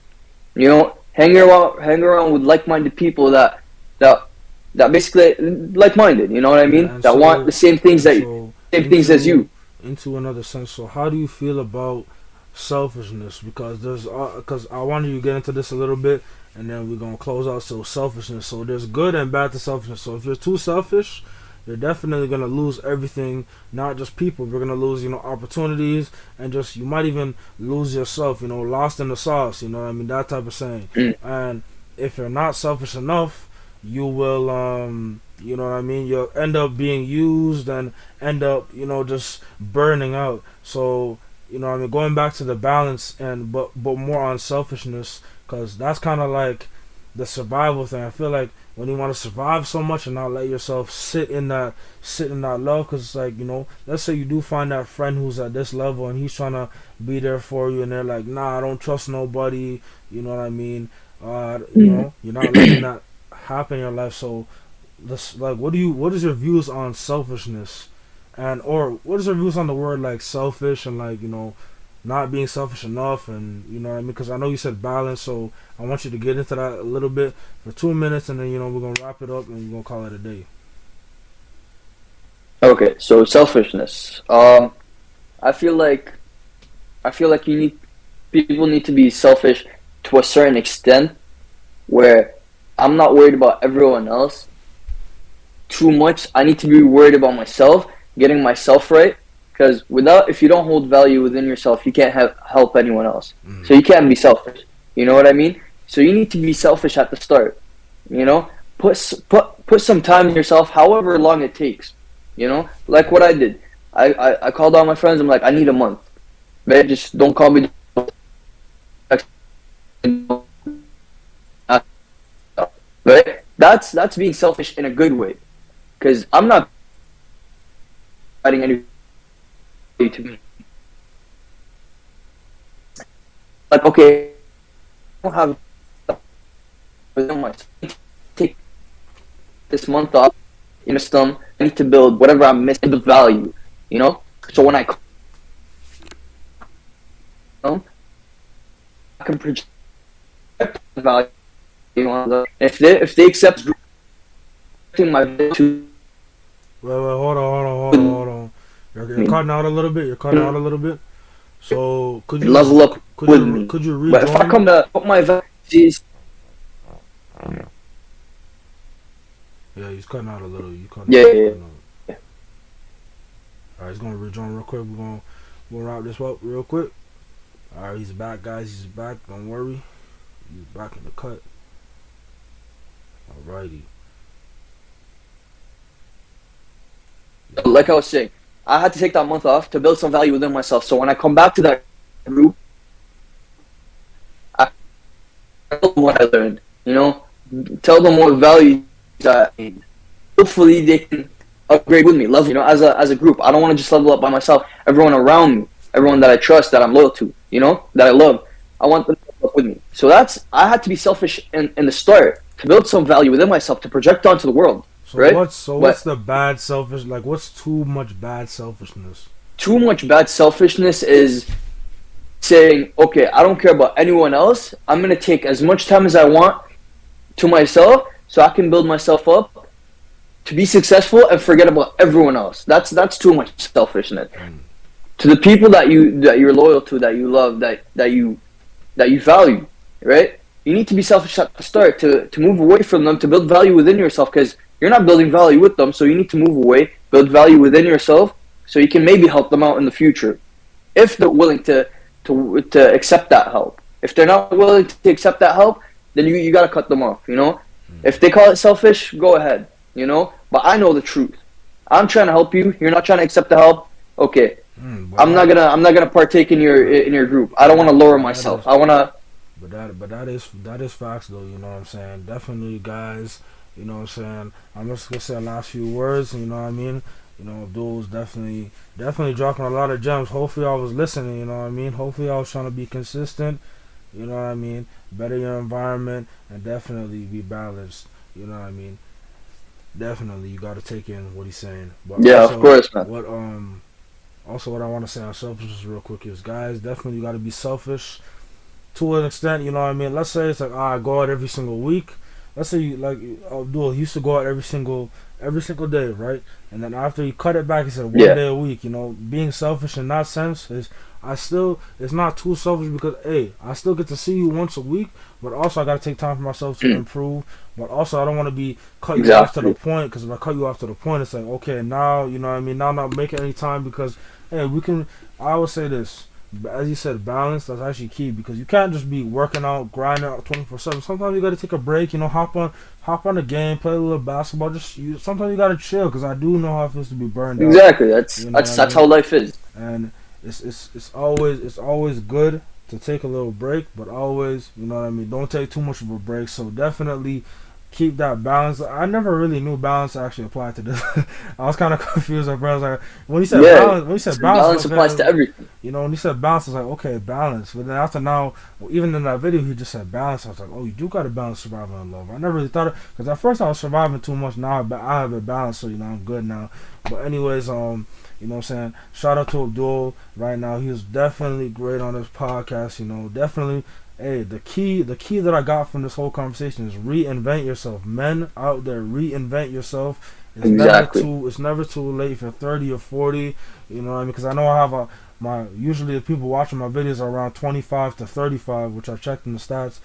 [SPEAKER 3] You know, hang around with like-minded people that that basically like-minded. You know what I
[SPEAKER 2] Yeah,
[SPEAKER 3] mean?
[SPEAKER 2] and
[SPEAKER 3] That want
[SPEAKER 2] so
[SPEAKER 3] the same things
[SPEAKER 2] and
[SPEAKER 3] that
[SPEAKER 2] so
[SPEAKER 3] same things as you.
[SPEAKER 2] into another sense. So how do you feel about selfishness? Because because I wanted you to get into this a little bit, and then we're gonna close out. So selfishness. So there's good and bad to selfishness. So if you're too selfish, you're definitely gonna lose everything. Not just people. You're gonna lose, opportunities, and just you might even lose yourself. Lost in the sauce. You know what I mean? That type of saying.
[SPEAKER 3] Mm.
[SPEAKER 2] And if you're not selfish enough, you will you know what I mean, you'll end up being used and end up just burning out. So I mean, going back to the balance, and but more on selfishness, because that's kind of like the survival thing. I feel like when you want to survive so much and not let yourself sit in that love, because it's like, let's say you do find that friend who's at this level and he's trying to be there for you, and they're like, nah, I don't trust nobody, you know what I mean, you're not letting that happen in your life. So this, like, what is your views on selfishness, and or what is your views on the word like selfish, and like, not being selfish enough, and you know what I mean, because I know you said balance, so I want you to get into that a little bit for 2 minutes, and then we're gonna wrap it up and we're gonna call it a day.
[SPEAKER 3] Okay, so selfishness. I feel like people need to be selfish to a certain extent, where I'm not worried about everyone else too much. I need to be worried about myself, getting myself right. Because if you don't hold value within yourself, you can't help anyone else. So you can't be selfish. You know what I mean? So you need to be selfish at the start. Put some time in yourself, however long it takes. Like what I did. I called all my friends. I'm like, I need a month. Man, just don't call me. Right? That's being selfish in a good way. Because I'm not adding any value to me. Like, okay, I don't have within myself. I need to take this month off in a system. I need to build whatever I'm missing, build value. So when I come, I can project value. If they accept my value.
[SPEAKER 2] Wait, hold on. You're cutting out a little bit. So could you
[SPEAKER 3] Level up with me.
[SPEAKER 2] could you
[SPEAKER 3] But if I
[SPEAKER 2] rejoin?
[SPEAKER 3] come to put my values,
[SPEAKER 2] Yeah, he's cutting out a little. You cutting
[SPEAKER 3] yeah,
[SPEAKER 2] out.
[SPEAKER 3] yeah,
[SPEAKER 2] Cutting out. All right, he's gonna rejoin real quick. We'll wrap this up real quick. All right, he's back, guys. He's back. Don't worry. He's back in the cut. Alrighty.
[SPEAKER 3] like I was saying, I had to take that month off to build some value within myself. So when I come back to that group, I tell them what I learned. Tell them what value I gained. Hopefully they can upgrade with me, level. As a group, I don't want to just level up by myself. Everyone around me, everyone that I trust, that I'm loyal to, that I love, I want them to level up with me. So I had to be selfish in the start to build some value within myself to project onto the world.
[SPEAKER 2] So
[SPEAKER 3] right?
[SPEAKER 2] what's the bad selfish, like, what's too much bad selfishness?
[SPEAKER 3] Too much bad selfishness is saying, okay, I don't care about anyone else. I'm going to take as much time as I want to myself so I can build myself up to be successful and forget about everyone else. That's too much selfishness. To the people that you're loyal to, that you love, that you value, right? You need to be selfish at the start to move away from them, to build value within yourself, because you're not building value with them. So you need to move away, build value within yourself, so you can maybe help them out in the future, if they're willing to accept that help. If they're not willing to accept that help, then you gotta cut them off. If they call it selfish, go ahead. But I know the truth. I'm trying to help you. You're not trying to accept the help. Okay, I'm not gonna partake in your group. I don't want to lower myself. I want to.
[SPEAKER 2] But that is facts though. You know what I'm saying? Definitely, guys. You know what I'm saying? I'm just gonna say the last few words. You know what I mean? Abdul's definitely dropping a lot of gems. Hopefully, I was listening. You know what I mean? Hopefully, I was trying to be consistent. You know what I mean? Better your environment, and definitely be balanced. You know what I mean? Definitely, you got to take in what he's saying. But
[SPEAKER 3] Yeah,
[SPEAKER 2] also,
[SPEAKER 3] of course, man.
[SPEAKER 2] What I want to say on selfishness real quick is, guys, definitely you got to be selfish. to an extent, you know what I mean? Let's say it's like, I go out every single week. Let's say you, like Abdul, he used to go out every single day, right? And then after he cut it back, he said one
[SPEAKER 3] Yeah.
[SPEAKER 2] day a week. You know, being selfish in that sense is, it's not too selfish because, hey, I still get to see you once a week, but also I got to take time for myself to improve. But also I don't want to be cut you off to the point, because if I cut you off to the point, it's like, okay, now, you know what I mean, now I'm not making any time because, hey, I would say this, as you said, balance, that's actually key, because you can't just be working out, grinding out 24/7. Sometimes you got to take a break, you know, hop on the game, play a little basketball. Sometimes you got to chill, because I do know how it feels to be burned out.
[SPEAKER 3] Exactly.
[SPEAKER 2] You know
[SPEAKER 3] That's how life is.
[SPEAKER 2] And it's always good to take a little break, but always, you know what I mean, don't take too much of a break. So definitely keep that balance. I never really knew balance actually applied to this. I was kind of confused at first. Like when you said balance
[SPEAKER 3] Applies to everything.
[SPEAKER 2] You know, when you said balance, I was like, okay, balance. But then after now, even in that video, he just said balance. I was like, oh, you do got to balance survival and love. I never really thought it, because at first I was surviving too much. Now I have a balance, so you know I'm good now. But anyways, you know what I'm saying? Shout out to Abdul right now. He was definitely great on this podcast, you know. Definitely, hey, the key that I got from this whole conversation is reinvent yourself. Men out there, reinvent yourself. It's never too late if you're 30 or 40, you know what I mean? Because I know I have usually the people watching my videos are around 25 to 35, which I checked in the stats.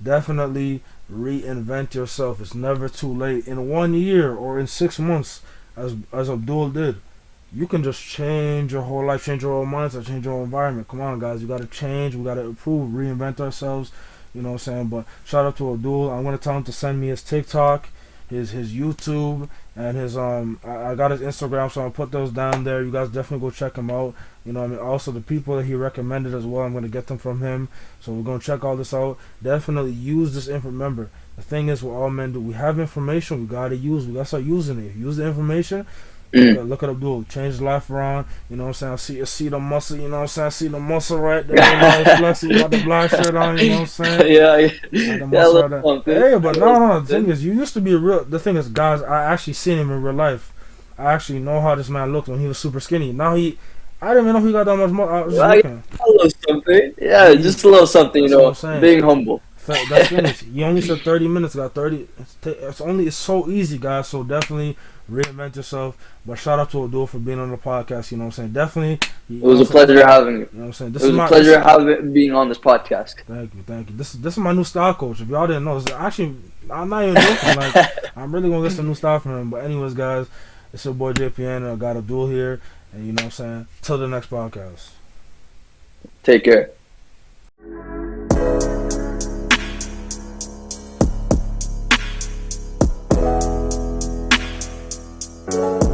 [SPEAKER 2] Definitely reinvent yourself. It's never too late. In 1 year or in 6 months, as Abdul did, you can just change your whole life, change your whole mindset, change your whole environment. Come on, guys, you got to change, we got to improve, reinvent ourselves, you know what I'm saying? But shout out to Abdul. I'm going to tell him to send me his TikTok, his YouTube, and his I got his Instagram, so I'll put those down there. You guys definitely go check him out, you know what I mean? Also the people that he recommended as well, I'm going to get them from him, so we're going to check all this out. Definitely use this info. Remember, the thing is, what all men do, we have information, we got to start using it. Use the information. Look at Abdul, change his life around, you know what I'm saying? I see the muscle, you know what I'm saying? I see the muscle right there, you know, flexing, got the black shirt on, you know what I'm saying? Hey, but no, the thing is, you used to be the thing is, guys, I actually seen him in real life. I actually know how this man looked when he was super skinny. Now I didn't even know he got that much more. I was just looking.
[SPEAKER 3] A little something. Yeah, just a little something, you know, being humble.
[SPEAKER 2] That's finished. He only said 30 minutes, got 30. It's so easy, guys, so definitely reinvent yourself. But shout out to Abdul for being on the podcast, you know what I'm saying? Definitely.
[SPEAKER 3] It was a pleasure having you.
[SPEAKER 2] You know what I'm saying?
[SPEAKER 3] It was a pleasure being on this podcast.
[SPEAKER 2] Thank you. This is my new style coach. If y'all didn't know, actually, I'm not even joking. Like, I'm really going to get some new style from him. But anyways, guys, it's your boy JPN, and I got Abdul here. And you know what I'm saying? Till the next podcast.
[SPEAKER 3] Take care.
[SPEAKER 5] We'll be right back.